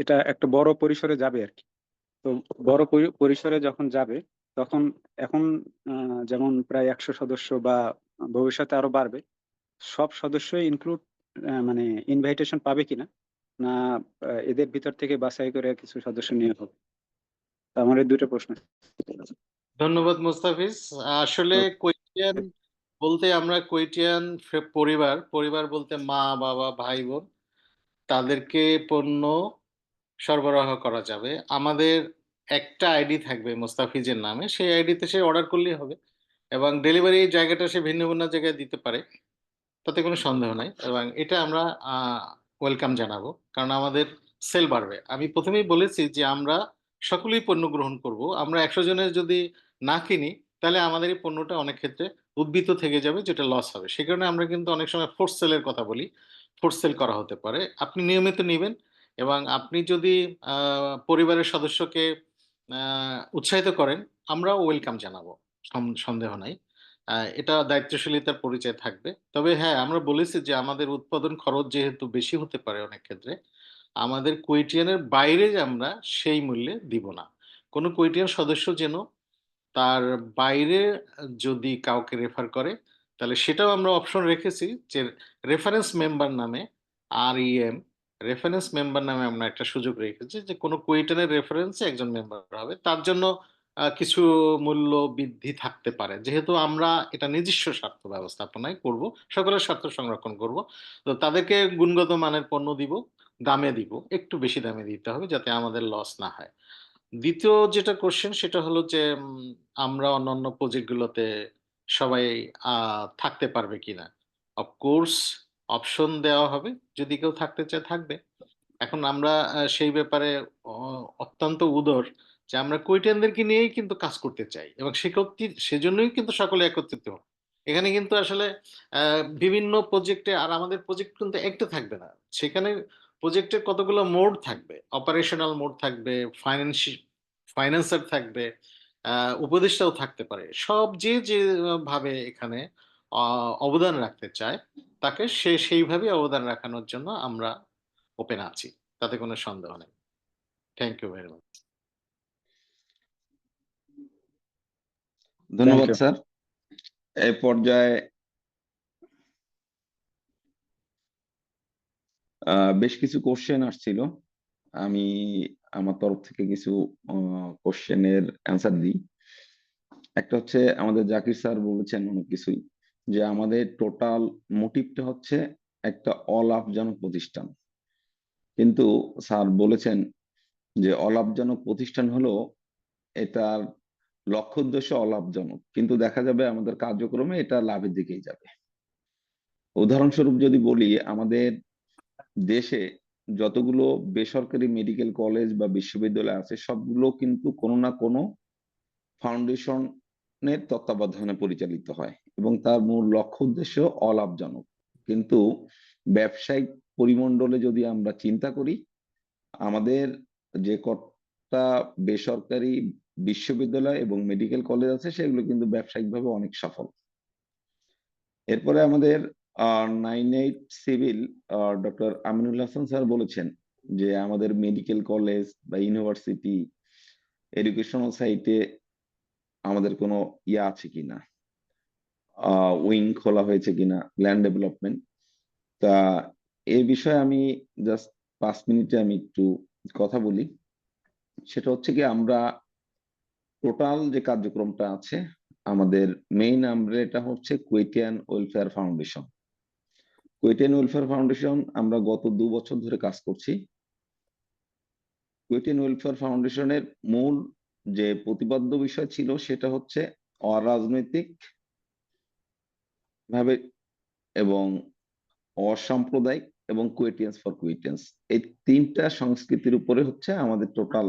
এটা একটা বড় পরিসরে যাবে আর কি। তো বড় পরিসরে যখন যাবে তখন এখন যেমন প্রায় 100 সদস্য বা ভবিষ্যতে আরো বাড়বে, সব সদস্যই ইনক্লুড মানে ইনভাইটেশন পাবে কিনা, না এদের ভিতর থেকে বাছাই করে কিছু সদস্য নিয়ে হবে? তো আমার এই দুটো প্রশ্ন। ধন্যবাদ মুস্তাফিজ। আসলে তো কুয়েটিয়ান বলতে আমরা কুয়েটিয়ান পরিবার, পরিবার বলতে মা বাবা ভাই বোন, তাদেরকে পণ্য সরবরাহ করা যাবে। আমাদের একটা আইডি থাকবে মুস্তাফিজের নামে, সেই আইডিতে সে অর্ডার করলেই হবে, এবং ডেলিভারি জায়গাটা সে ভিন্ন ভিন্ন জায়গায় দিতে পারে, তাতে কোনো সন্দেহ নাই। এবং এটা আমরা ওয়েলকাম জানাবো, কারণ আমাদের সেল বাড়বে। আমি প্রথমেই বলেছি যে আমরা সকলেই পণ্য গ্রহণ করব। আমরা 100 জনের যদি না কিনি, তাহলে আমাদের এই পণ্যটা অনেক ক্ষেত্রে উদ্বৃত্ত থেকে যাবে, যেটা লস হবে। সে কারণে আমরা কিন্তু অনেক সময় ফোর্স সেলের কথা বলি। ফোর্স সেল করা হতে পারে। আপনি নিয়মিত নেবেন, এবং আপনি যদি পরিবারের সদস্যকে উৎসাহিত করেন, আমরাও ওয়েলকাম জানাবো, সন্দেহ নাই। এটা দায়িত্বশীলতার পরিচয় থাকবে। তবে হ্যাঁ, আমরা বলেছি যে আমাদের উৎপাদন খরচ যেহেতু বেশি হতে পারে অনেক ক্ষেত্রে, আমাদের কুয়েটিয়ানের বাইরে যে আমরা সেই মূল্যে দিব না। কোনো কুয়েটিয়ান সদস্য যেন তার বাইরে যদি কাউকে রেফার করে, তাহলে সেটাও আমরা অপশন রেখেছি যে রেফারেন্স মেম্বার নামে, REM, রেফারেন্স মেম্বার নামে আমরা একটা সুযোগ রেখেছি যে কোনো কুয়েটানের রেফারেন্সে একজন মেম্বার হবে, তার জন্য কিছু মূল্য বৃদ্ধি থাকতে পারে। যেহেতু আমরা এটা নিজস্ব স্বার্থ ব্যবস্থাপনায় করব, সকলের স্বার্থ সংরক্ষণ করব, তো তাদেরকে গুণগত মানের পণ্য দিব, দামে দিব, একটু বেশি দামে দিতে হবে যাতে আমাদের লস না হয়। দ্বিতীয় যেটা কোশ্চেন সেটা হলো যে আমরা অন্যান্য প্রজেক্টগুলোতে সবাই থাকতে পারবে কিনা। অফকোর্স অপশন দেওয়া হবে, যদি কেউ থাকতে চায় থাকবে। এখন আমরা সেই ব্যাপারে অত্যন্ত উদার, যে আমরা কুয়েটিয়ানদেরকে নিয়েই কিন্তু কাজ করতে চাই, এবং সেজন্যই কিন্তু সকলে একত্রিত এখানে কিন্তু আসলে বিভিন্ন প্রজেক্টে, আর আমাদের প্রজেক্ট কিন্তু একটা থাকবে না, সেখানে প্রজেক্টের কতগুলো মোড থাকবে, অপারেশনাল মোড থাকবে, ফাইন্যান্সার থাকবে, উপদেষ্টাও থাকতে পারে। সব যে ভাবে এখানে অবদান রাখতে চায়, তাকে সেইভাবে অবদান রাখানোর জন্য আমরা ওপেন আছি, তাতে কোনো সন্দেহ নেই। Thank you very much. ধন্যবাদ you. স্যার। এই পর্যায়ে বেশ কিছু কোশ্চেন আসছিল, আমি আমার তরফ থেকে কিছু কোশ্চেনের অ্যান্সার দিই। একটা হচ্ছে আমাদের জাকির স্যার বলেছেন অনেক কিছুই, যে আমাদের টোটাল মোটিভটা হচ্ছে একটা অলাভজনক প্রতিষ্ঠান, কিন্তু স্যার বলেছেন যে অলাভজনক প্রতিষ্ঠান হলো এটার লক্ষ্য উদ্দেশ্য অলাভজনক, কিন্তু দেখা যাবে আমাদের কার্যক্রমে এটা লাভের দিকেই যাবে। উদাহরণস্বরূপ যদি বলি, আমাদের দেশে যতগুলো বেসরকারি মেডিকেল কলেজ বা বিশ্ববিদ্যালয় আছে সবগুলো কিন্তু কোনো না কোনো ফাউন্ডেশনের তত্ত্বাবধানে পরিচালিত হয় এবং তার মূল লক্ষ্য উদ্দেশ্য অলাভজনক। কিন্তু ব্যবসায়িক পরিমণ্ডলে যদি আমরা চিন্তা করি, আমাদের যে কটা বেসরকারি বিশ্ববিদ্যালয় এবং মেডিকেল কলেজ আছে সেগুলো কিন্তু ব্যবসায়িকভাবে অনেক সফল। এরপরে আমাদের 98 civil doctor Aminul Hasan sir বলেছেন যে আমাদের মেডিকেল কলেজ বা ইউনিভার্সিটি এডুকেশনাল সাইটে আমাদের কোনো ইয়ে আছে কিনা, উইং খোলা হয়েছে কিনা, ল্যান্ড ডেভেলপমেন্ট। তা এই বিষয়ে আমি জাস্ট 5 মিনিটে আমি একটু কথা বলি। সেটা হচ্ছে কি, আমরা টোটাল যে কার্যক্রমটা আছে, আমাদের মেইন আমরেটা হচ্ছে কুয়েটিয়ান ওয়েলফেয়ার ফাউন্ডেশন। কুয়েটিয়ান ওয়েলফেয়ার ফাউন্ডেশন আমরা গত 2 বছর ধরে কাজ করছি। কুয়েটিয়ান ওয়েলফেয়ার ফাউন্ডেশনের মূল যে প্রতিপাদ্য বিষয় ছিল সেটা হচ্ছে অরাজনৈতিক ভাবে এবং অসাম্প্রদায়িক এবং কুয়েটিয়ান্স ফর কুয়েটিয়ান্স, এই 3টা সংস্কৃতির উপরে হচ্ছে আমাদের টোটাল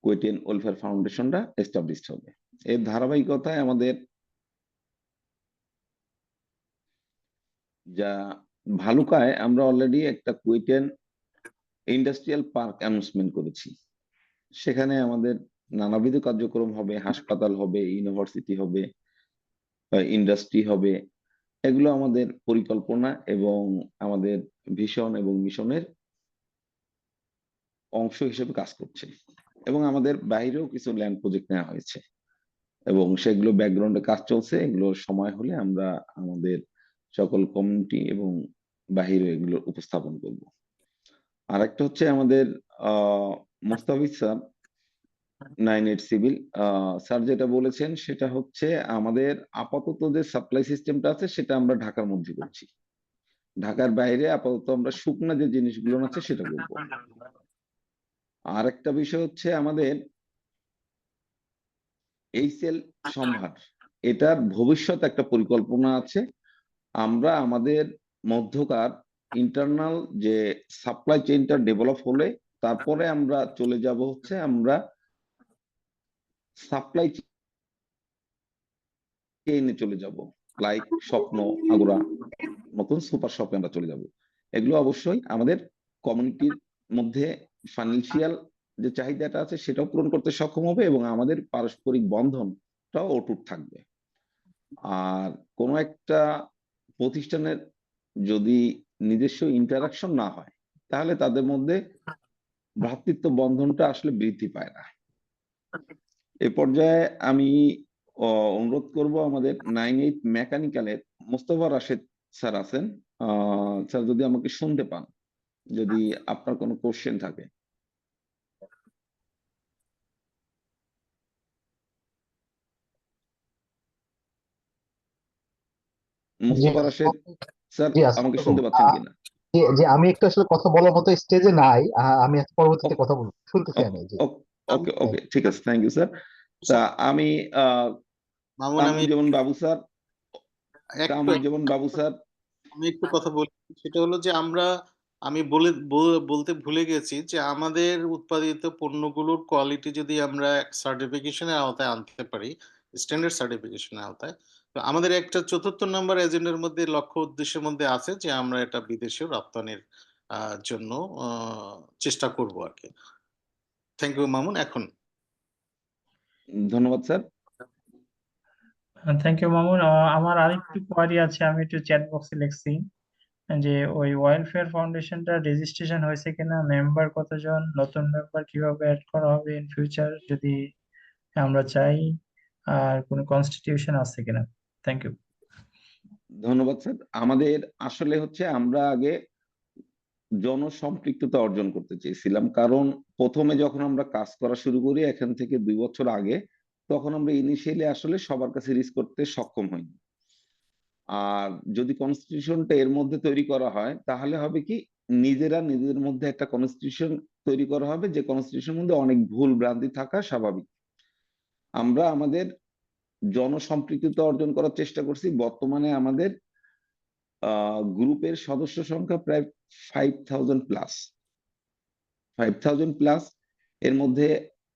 কুয়েটিয়ান ওয়েলফেয়ার ফাউন্ডেশনটা এস্টাবলিশড হবে। এর ধারাবাহিকতায় আমাদের যা ভালুকায় আমরা অলরেডি একটা কুয়েটিয়ান ইন্ডাস্ট্রিয়াল পার্ক অ্যানাউন্সমেন্ট করেছি। সেখানে আমাদের নানাবিধ কার্যক্রম হবে, হাসপাতাল হবে, ইউনিভার্সিটি হবে, ইন্ডাস্ট্রি হবে। এগুলো আমাদের পরিকল্পনা এবং আমাদের ভিশন এবং মিশনের অংশ হিসেবে কাজ করছে। এবং আমাদের বাইরেও কিছু ল্যান্ড প্রজেক্ট নেওয়া হয়েছে এবং সেগুলো ব্যাকগ্রাউন্ডে কাজ চলছে। এগুলো সময় হলে আমরা আমাদের সকল কমিউনিটি এবং বাহিরে এগুলো উপস্থাপন করব। আরেকটা হচ্ছে আমাদের মোস্তাফিজ স্যার 98 সিভিল স্যার যেটা বলেছেন সেটা হচ্ছে আমাদের আপাতত যে সাপ্লাই সিস্টেমটা আছে সেটা আমরা ঢাকার মধ্যে করছি। ঢাকার বাইরে আপাতত আমরা শুকনা যে জিনিসগুলো আছে সেটা করব। আর একটা বিষয় হচ্ছে আমাদের এইচএল সম্ভার, এটার ভবিষ্যৎ একটা পরিকল্পনা আছে। আমরা আমাদের মধ্যকার ইন্টারনাল যে সাপ্লাই চেইনটা ডেভেলপ হলে তারপরে আমরা চলে যাব হচ্ছে আমরা সাপ্লাই চেইনে চলে যাব, লাইক স্বপ্ন, আগোরা মতন সুপার শপে আমরা চলে যাব। এগুলো অবশ্যই আমাদের কমিউনিটির মধ্যে ফাইন্যান্সিয়াল যে চাহিদাটা আছে সেটাও পূরণ করতে সক্ষম হবে এবং আমাদের পারস্পরিক বন্ধনটাও অটুট থাকবে। আর কোনো একটা প্রতিষ্ঠানের যদি নিজস্ব ইন্টারাকশন না হয় তাহলে তাদের মধ্যে ভ্রাতৃত্ব বন্ধনটা আসলে বৃদ্ধি পায় না। এ পর্যায়ে আমি অনুরোধ করব আমাদের 98 মেকানিক্যালের মোস্তফা রাশেদ স্যার আছেন, স্যার যদি আমাকে শুনতে পান, যদি আপনার কোনো কোশ্চেন থাকে। মোস্তফা রাশেদ স্যার জি আমাকে আসসালামু শুনতে আলাইকুম। পাচ্ছেন কিনা? যে আমি একটু আসলে কথা বলার মতো স্টেজে নাই, আমি পরবর্তীতে কথা বলবো, শুনতেছি আমি। জি ওকে ওকে, ঠিক আছে, থ্যাংক ইউ স্যার। তা আমি মামুন, আমি কামরুজ্জামান বাবু স্যার, একটু আমি একটু কথা বলি। সেটা হলো যে আমি বলতে ভুলে গেছি যে আমাদের উৎপাদিত পণ্যগুলোর কোয়ালিটি যদি আমরা সার্টিফিকেশনের আওতায় আনতে পারি, স্ট্যান্ডার্ড সার্টিফিকেশনের আওতায়। তো আমাদের একটা ৪র্থ নাম্বার এজেন্ডার মধ্যে লক্ষ্য উদ্দেশ্যের মধ্যে আছে যে আমরা এটা বিদেশেও রপ্তানির জন্য চেষ্টা করব আর কি। Thank you Mamun. এখন ধন্যবাদ স্যার। Thank you Mamun. আমার আরেকটু কোয়ারি আছে, আমি একটু চ্যাট বক্সে লিখছি যে ওই ওয়েলফেয়ার ফাউন্ডেশনটা রেজিস্ট্রেশন হয়েছে কিনা, মেম্বার কতজন, নতুন মেম্বার কিভাবে অ্যাড করা হবে ইন ফিউচার যদি আমরা চাই, আর কোনো কনস্টিটিউশন আছে কিনা। Thank you. ধন্যবাদ স্যার। আমাদের আসলে হচ্ছে আমরা আগে জনসম্পৃক্ততা অর্জন করতে চেয়েছিলাম, কারণ প্রথমে যখন আমরা কাজ করা শুরু করি এখান থেকে 2 বছর আগে, তখন আমরা ইনিশিয়ালি আসলে সবার কাছে রিচ করতে সক্ষম হইনি। আর যদি কনস্টিটিউশনটা এর মধ্যে তৈরি করা হয় তাহলে হবে কি, নিজেরা নিজেদের মধ্যে একটা কনস্টিটিউশন তৈরি করা হবে, যে কনস্টিটিউশনের মধ্যে অনেক ভুল ভ্রান্তি থাকা স্বাভাবিক। আমরা আমাদের জনসম্পৃক্ততা অর্জন করার চেষ্টা করছি। বর্তমানে আমাদের গ্রুপের সদস্য সংখ্যা প্রায় 5000 প্লাস। 5000 প্লাস এর মধ্যে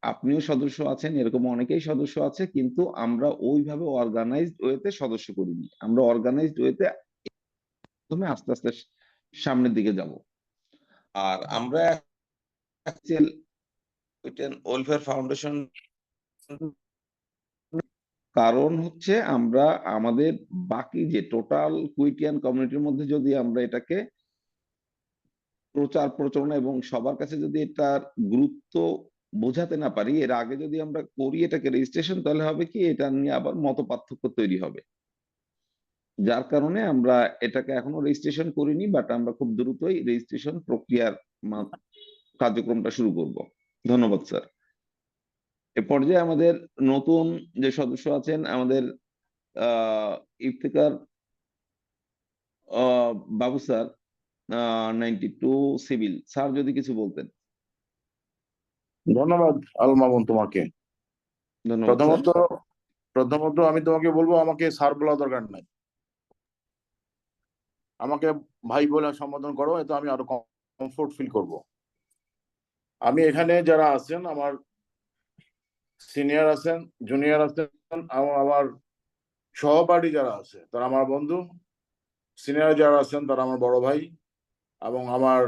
আপনিও সদস্য আছেন, এরকম অনেকেই সদস্য আছে, কিন্তু আমরা ওইভাবে অর্গানাইজড ওয়েতে সদস্য করিনি। আমরা অর্গানাইজড ওয়েতে প্রথমে আস্তে আস্তে সামনের দিকে যাব। আর আমরা ওয়েলফেয়ার ফাউন্ডেশন, কারণ হচ্ছে আমরা আমাদের বাকি যে টোটাল কুইটিয়ান কমিউনিটির মধ্যে যদি আমরা এটাকে প্রচার প্রচারণা এবং সবার কাছে যদি এটার গুরুত্ব বোঝাতে না পারি, এর আগে যদি আমরা করি এটাকে রেজিস্ট্রেশন, তাহলে হবে কি এটা নিয়ে আবার মত পার্থক্য তৈরি হবে। যার কারণে আমরা এটাকে এখনো রেজিস্ট্রেশন করিনি, বাট আমরা খুব দ্রুতই রেজিস্ট্রেশন প্রক্রিয়ার কার্যক্রমটা শুরু করব। ধন্যবাদ স্যার। এ পর্যায়ে আমাদের নতুন যে সদস্য আছেন, আমাদের ইফতেখার বাবু স্যার, 92 সিভিল স্যার, যদি কিছু বলতেন। ধন্যবাদ আল মামুন তোমাকে। ধন্যবাদ স্যার। প্রথমত আমি তোমাকে বলবো, আমাকে স্যার বলা দরকার নাই, আমাকে ভাই বলে সম্বোধন করো, এতে আমি আরো কমফোর্ট ফিল করব। আমি এখানে যারা আছেন, আমার সিনিয়র আছেন, জুনিয়র আছেন, আমার সহপাঠী যারা আছে তারা আমার বন্ধু, সিনিয়র যারা আছেন তারা আমার বড় ভাই, এবং আমার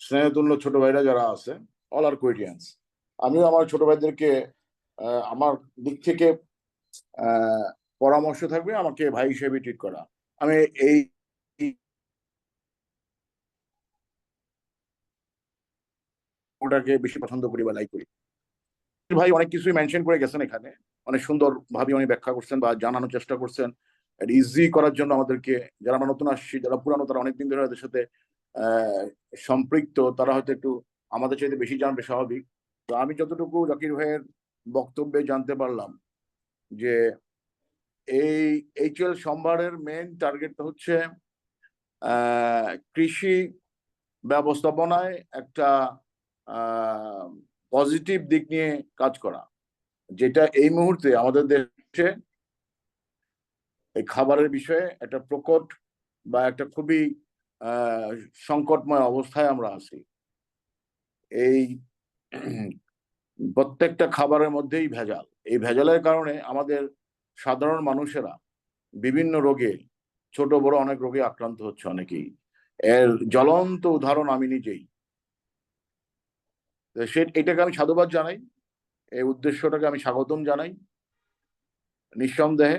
স্নেহতুল্য ছোট ভাইরা যারা আছে, অল আর কুইটিয়ান্স। আমি আমার ছোট ভাইদেরকে আমার দিক থেকে পরামর্শ থাকবে আমাকে ভাই হিসেবে ট্রিট করা। আমি এই ওটাকে বেশি পছন্দ করি বা লাইক করি। ভাই অনেক কিছুই মেনশন করে গেছেন এখানে, অনেক সুন্দর ভাবে উনি ব্যাখ্যা করছেন বা জানানোর চেষ্টা করছেন ইজি করার জন্য আমাদেরকে। যারা আমরা নতুন আসছি, যারা পুরানো, তারা অনেকদিন ধরে এদের সাথে সম্পৃক্ত, তারা হয়তো একটু আমাদের চাইতে বেশি জানবে, স্বাভাবিক। তো আমি যতটুকু জাকির ভাইয়ের বক্তব্যে জানতে পারলাম যে এই এইচএল সম্ভারের মেইন টার্গেটটা হচ্ছে কৃষি ব্যবস্থাপনায় একটা পজিটিভ দিক নিয়ে কাজ করা, যেটা এই মুহূর্তে আমাদের দেশে এই খাবারের বিষয়ে একটা প্রকট বা একটা খুবই সংকটময় অবস্থায় আমরা আছি। এই প্রত্যেকটা খাবারের মধ্যেই ভেজাল। এই ভেজালের কারণে আমাদের সাধারণ মানুষেরা বিভিন্ন রোগে, ছোট বড় অনেক রোগে আক্রান্ত হচ্ছে অনেকেই। এর জ্বলন্ত উদাহরণ আমি নিজেই। এটাকে আমি সাধুবাদ জানাই, এই উদ্দেশ্যটাকে আমি স্বাগতম জানাই নিঃসন্দেহে।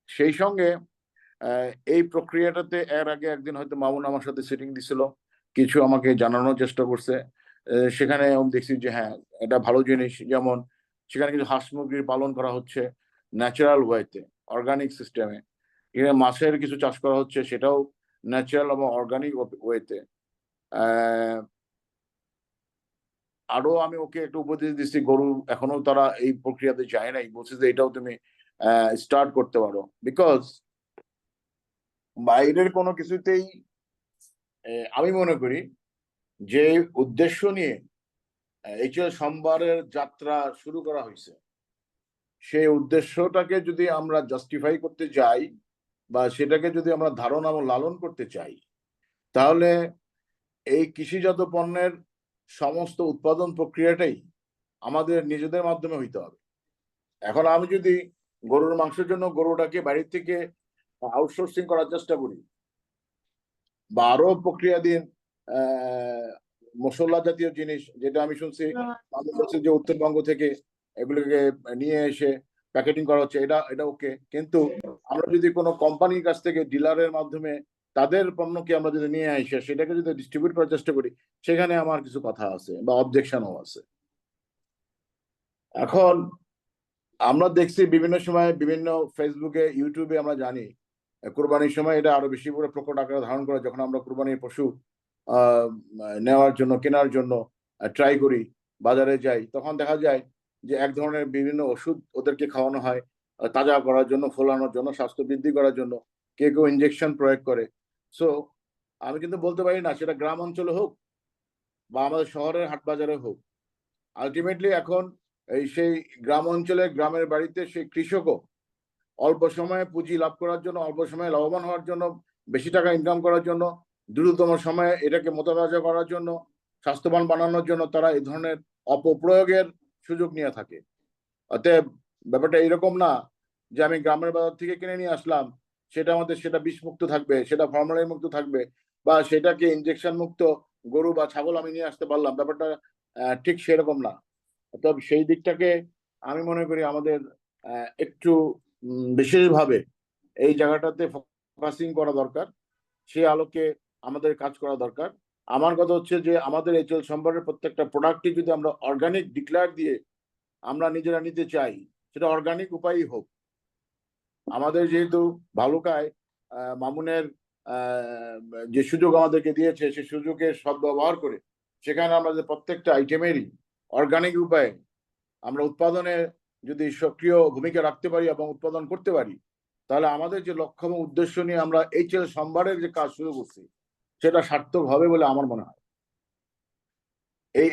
সেই সঙ্গে এই প্রক্রিয়াটাতে এর আগে একদিন হয়তো মামুন আমার সাথে সিটিং দিছিল, কিছু আমাকে জানানোর চেষ্টা করছে। সেখানে আমি দেখছি যে হ্যাঁ, এটা ভালো জিনিস। যেমন সেখানে কিছু হাঁস মুরগির পালন করা হচ্ছে ন্যাচারাল ওয়েতে, অর্গানিক সিস্টেমে। এখানে মাছের কিছু চাষ করা হচ্ছে, সেটাও ন্যাচারাল এবং অর্গানিক ওয়েতে। আরো আমি ওকে একটু উপদেশ দিচ্ছি, গরু এখনো তারা এই প্রক্রিয়াতে যায় নাই, বলছি যে এটাও তুমি স্টার্ট করতে পারো। বিকজ বাইরের কোনো কিছুতেই আমি মনে করি যে উদ্দেশ্য নিয়ে এইচএল সম্ভারের যাত্রা শুরু করা হয়েছে, সেই উদ্দেশ্যটাকে যদি আমরা জাস্টিফাই করতে যাই বা সেটাকে যদি আমরা ধারণা এবং লালন করতে চাই, তাহলে এই কৃষিজাত পণ্যের সমস্ত উৎপাদন প্রক্রিয়াটাই আমাদের নিজেদের মাধ্যমে হইতে হবে। এখন আমি যদি গরুর মাংসের জন্য গরুটাকে বাইরে থেকে আউটসোর্সিং করার চেষ্টা করি, বা আরো প্রক্রিয়াধীন মশলা জাতীয় জিনিস, যেটা আমি শুনছি মানুষ হচ্ছে যে উত্তরবঙ্গ থেকে এগুলোকে নিয়ে এসে প্যাকেটিং করা হচ্ছে, এটা ওকে। কিন্তু আমরা যদি কোনো কোম্পানির কাছ থেকে ডিলারের মাধ্যমে তাদের পণ্যকে আমরা যদি নিয়ে আসি, সেটাকে যদি ডিস্ট্রিবিউট করার চেষ্টা করি, সেখানে আমার কিছু কথা আছে বা অবজেকশনও আছে। এখন আমরা দেখছি বিভিন্ন সময় বিভিন্ন ফেসবুকে, ইউটিউবে আমরা জানি কুরবানির সময় এটা আরো বেশি করে প্রকট আকারে ধারণ করে, যখন আমরা কুরবানির পশু নেওয়ার জন্য, কেনার জন্য ট্রাই করি, বাজারে যাই, তখন দেখা যায় যে এক ধরনের বিভিন্ন ওষুধ ওদেরকে খাওয়ানো হয় তাজা করার জন্য, ফোলানোর জন্য, স্বাস্থ্য বৃদ্ধি করার জন্য, কেউ কেউ ইনজেকশন প্রয়োগ করে। সো আমি কিন্তু বলতে পারি না সেটা গ্রাম অঞ্চলে হোক বা আমাদের শহরের হাট বাজারে হোক, আলটিমেটলি এখন সেই গ্রাম অঞ্চলে, গ্রামের বাড়িতে সেই কৃষকও অল্প সময়ে পুঁজি লাভ করার জন্য, অল্প সময়ে লাভবান হওয়ার জন্য, বেশি টাকা ইনকাম করার জন্য, দ্রুততম সময়ে এটাকে মোতাবাজা করার জন্য, স্বাস্থ্যবান বানানোর জন্য তারা এই ধরনের অপপ্রয়োগের সুযোগ নিয়ে থাকে। অতএব ব্যাপারটা এরকম না যে আমি গ্রামের বাজার থেকে কিনে নিয়ে আসলাম, সেটা বিষমুক্ত থাকবে, সেটা ফর্মালিন মুক্ত থাকবে, বা সেটাকে ইনজেকশন মুক্ত গরু বা ছাগল আমি নিয়ে আসতে পারলাম, ব্যাপারটা ঠিক সেরকম না। অতএব সেই দিকটাকে আমি মনে করি আমাদের একটু বিশেষভাবে এই জায়গাটাতে ফোকাসিং করা দরকার, সেই আলোকে আমাদের কাজ করা দরকার। আমার কথা হচ্ছে যে আমাদের এইচএল সম্ভারের প্রত্যেকটা প্রোডাক্টই যদি আমরা অর্গানিক ডিক্লেয়ার দিয়ে আমরা নিজেরা নিতে চাই, সেটা অর্গানিক উপায়ই হোক। আমাদের যেহেতু ভালুকায় মামুনের যে সুযোগ আমাদেরকে দিয়েছে, সেই সুযোগের সদ্ব্যবহার করে সেখানে আমরা যে প্রত্যেকটা আইটেমেরই অর্গানিক উপায়ে আমরা উৎপাদনে যদি সক্রিয় ভূমিকা রাখতে পারি এবং উৎপাদন করতে পারি, তাহলে আমাদের যে লক্ষ্য এবং উদ্দেশ্য নিয়ে আমরা এইচএল সম্ভারের যে কাজ শুরু করছি, সেটা সার্থক হবে বলে আমার মনে হয়।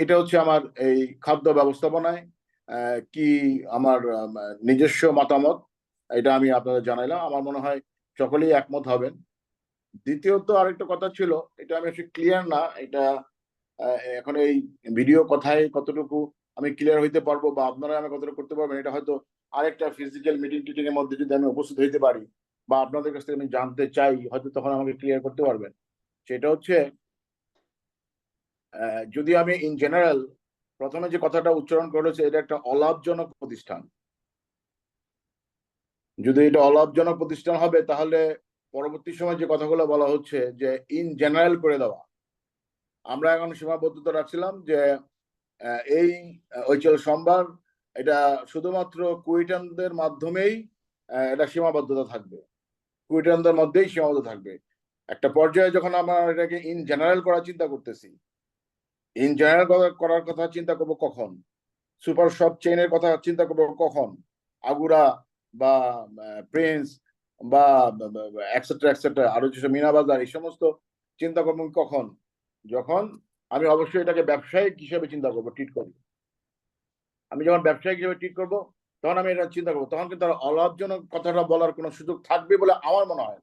এটা হচ্ছে আমার এই খাদ্য ব্যবস্থাপনায় কি আমার নিজস্ব মতামত, এটা আমি আপনাদের জানাইলাম। আমার মনে হয় সকলেই একমত হবেন। দ্বিতীয়ত আরেকটা কথা ছিল, এটা আমি আসলে ক্লিয়ার না, এটা এখন এই ভিডিও কথায় কতটুকু আমি ক্লিয়ার হইতে পারবো বা আপনারা আমি কতটুকু করতে পারবেন, এটা হয়তো আরেকটা ফিজিক্যাল মিটিং টিটিং এর মধ্যে যদি আমি উপস্থিত হইতে পারি বা আপনাদের কাছ থেকে আমি জানতে চাই, হয়তো তখন আমাকে ক্লিয়ার করতে পারবেন। সেটা হচ্ছে যদি আমি ইন জেনারেল প্রথমে যে কথাটা উচ্চারণ করেছে, এটা একটা অলাভজনক প্রতিষ্ঠান। যদি এটা অলাভজনক প্রতিষ্ঠান হবে, তাহলে পরবর্তী সময় যে কথাগুলো বলা হচ্ছে যে ইন জেনারেল করে দেওয়া, আমরা এখন সীমাবদ্ধতা রাখছিলাম যে এই এইচএল সম্ভার এটা শুধুমাত্র কুইটানদের মাধ্যমেই এটা সীমাবদ্ধতা থাকবে, কুইটানদের মধ্যেই সীমাবদ্ধ থাকবে। একটা পর্যায়ে যখন আমরা এটাকে ইন জেনারেল করার চিন্তা করতেছি, ইন জেনারেল করার কথা চিন্তা করবো কখন, সুপার শপ চেইনের কথা চিন্তা করবো কখন, আগুরা বা প্রিন্স বা এক্সেট্রা এক্সেট্রা, আরো যেসব মিনা বাজার, এই সমস্ত চিন্তা করবো কখন, যখন আমি অবশ্যই এটাকে ব্যবসায়িক হিসেবে চিন্তা করবো, ট্রিট করবো। আমি যখন ব্যবসায়িক হিসেবে ট্রিট করবো, তখন আমি এটা চিন্তা করবো, তখন কিন্তু অলাভজনক কথাটা বলার কোনো সুযোগ থাকবে বলে আমার মনে হয়।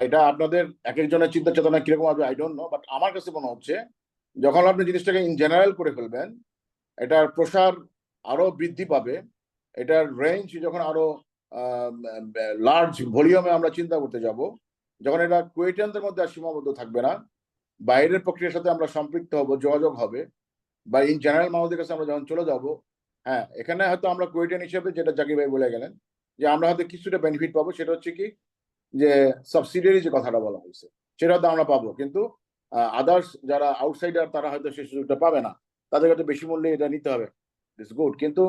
এটা আপনাদের এক একজনের চিন্তা চেতনা কিরকম হবে আই ডোন্ট নো, বাট আমার কাছে মনে হচ্ছে যখন আপনি জিনিসটাকে ইন জেনারেল করে ফেলবেন, এটার প্রসার আরো বৃদ্ধি পাবে, এটার রেঞ্জ যখন আরো লার্জ ভলিউমে আমরা চিন্তা করতে যাব, যখন এটা কুয়েটানদের মধ্যে আর সীমাবদ্ধ থাকবে না, বাইরের প্রক্রিয়ার সাথে আমরা সম্পৃক্ত হব, যোগাযোগ হবে, বা ইন জেনারেল মানুষদের কাছে আমরা যখন চলে যাব, হ্যাঁ, এখানে হয়তো আমরা কুয়েটান হিসেবে, যেটা জাকির ভাই বলে গেলেন, যে আমরা হয়তো কিছুটা বেনিফিট পাবো, সেটা হচ্ছে কি যে সাবসিডিয়ারি যে কথাটা বলা হয়েছে, সেটা হয়তো আমরা পাবো, কিন্তু আদার্স যারা আউটসাইডার তারা হয়তো সেই সুযোগটা পাবে না, তাদের কাছে বেশি মূল্যে এটা নিতে হবে, ইটস গুড। কিন্তু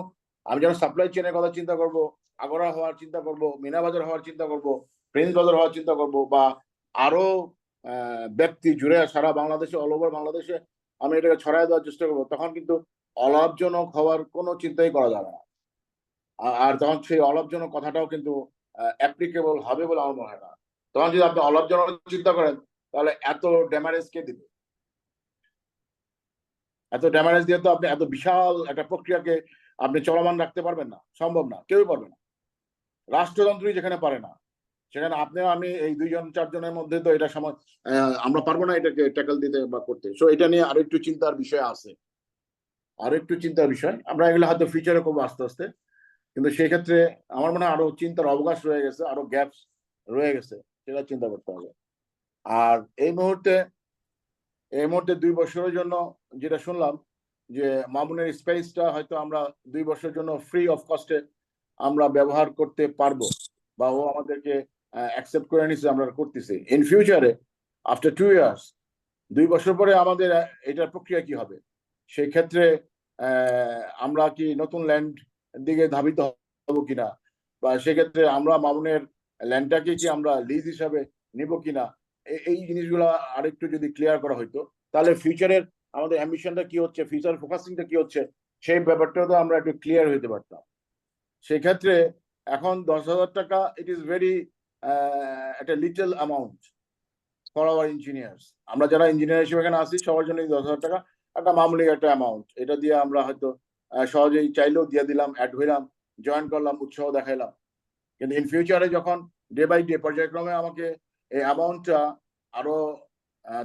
আমি যখন সাপ্লাই চেনের কথা চিন্তা করব, আগরা হওয়ার চিন্তা করব, মিনা বাজার হওয়ার চিন্তা করব, প্রিন্স বাজার হওয়ার চিন্তা করব, বা আরো ব্যক্তি জুড়ে সারা বাংলাদেশে, অল ওভার বাংলাদেশে আমি এটাকে ছড়াই দেওয়ার চেষ্টা করবো, তখন কিন্তু অলাভজনক হওয়ার কোনো চিন্তাই করা যাবে না। আর তখন সেই অলাভজনক কথাটাও কিন্তু অ্যাপ্লিকেবল হবে বলে আমার মনে হয় না। তখন যদি আপনি অলাভজনক চিন্তা করেন, তাহলে এত ড্যামারেজ কে দিবে? এত ড্যামারেজ দিয়ে তো আপনি এত বিশাল একটা প্রক্রিয়াকে আপনি চলমান রাখতে পারবেন না, সম্ভব না, কেউই পারবে না। রাষ্ট্রযন্ত্রই যেখানে পারে না, সেখানে আপনি আমি এই 2-4 জনের মধ্যে তো এটা আমরা পারবো না এটাকে ট্যাকল দিতে বা করতে। সো এটা নিয়ে আরো একটু চিন্তার বিষয় আছে, আরো একটু চিন্তার বিষয়। আমরা এগুলো হয়তো ফিউচারে করবো আস্তে আস্তে। কিন্তু সেক্ষেত্রে আমার মনে হয় আরো চিন্তার অবকাশ রয়ে গেছে, আরো গ্যাপস রয়ে গেছে, সেটা চিন্তা করতে হবে। আর এই মুহূর্তে 2 বছরের জন্য যেটা শুনলাম যে মামুনের স্পেসটা হয়তো আমরা 2 বছরের জন্য ফ্রি অফ কস্টে আমরা ব্যবহার করতে পারবো, বা ও আমাদেরকে অ্যাকসেপ্ট করে নিচ্ছে, আমরা করতেছি। ইন ফিউচারে আফটার 2 ইয়ার্স, 2 বছর পরে আমাদের এটার প্রক্রিয়া কি হবে, সেই ক্ষেত্রে আমরা কি নতুন ল্যান্ড দিকে ধাবিত হব কিনা, বা সেক্ষেত্রে আমরা মামুনের ল্যান্ডটাকে কি আমরা লিজ হিসাবে নিব কিনা, এই জিনিসগুলো আরেকটু যদি ক্লিয়ার করা হইতো, তাহলে ফিউচারের আমাদের অ্যাম্বিশনটা কি হচ্ছে, ফিউচার ফোকাসিংটা কি হচ্ছে, সেই ব্যাপারটাও তো আমরা একটু ক্লিয়ার হইতে পারতাম। সেক্ষেত্রে এখন 10,000 টাকা ইট ইজ ভেরি একটা little amount for our engineers. আমরা যারা ইঞ্জিনিয়ার হিসেবে এখানে আসি সবার জন্য 10,000 টাকা একটা মামুলি একটা অ্যামাউন্ট। এটা দিয়ে আমরা হয়তো সহজেই চাইলেও দিয়ে দিলাম, অ্যাড হইলাম, জয়েন করলাম, উৎসাহ দেখাইলাম। কিন্তু ইন ফিউচারে যখন ডে বাই ডে পর্যায়ক্রমে আমাকে এই অ্যামাউন্টটা আরো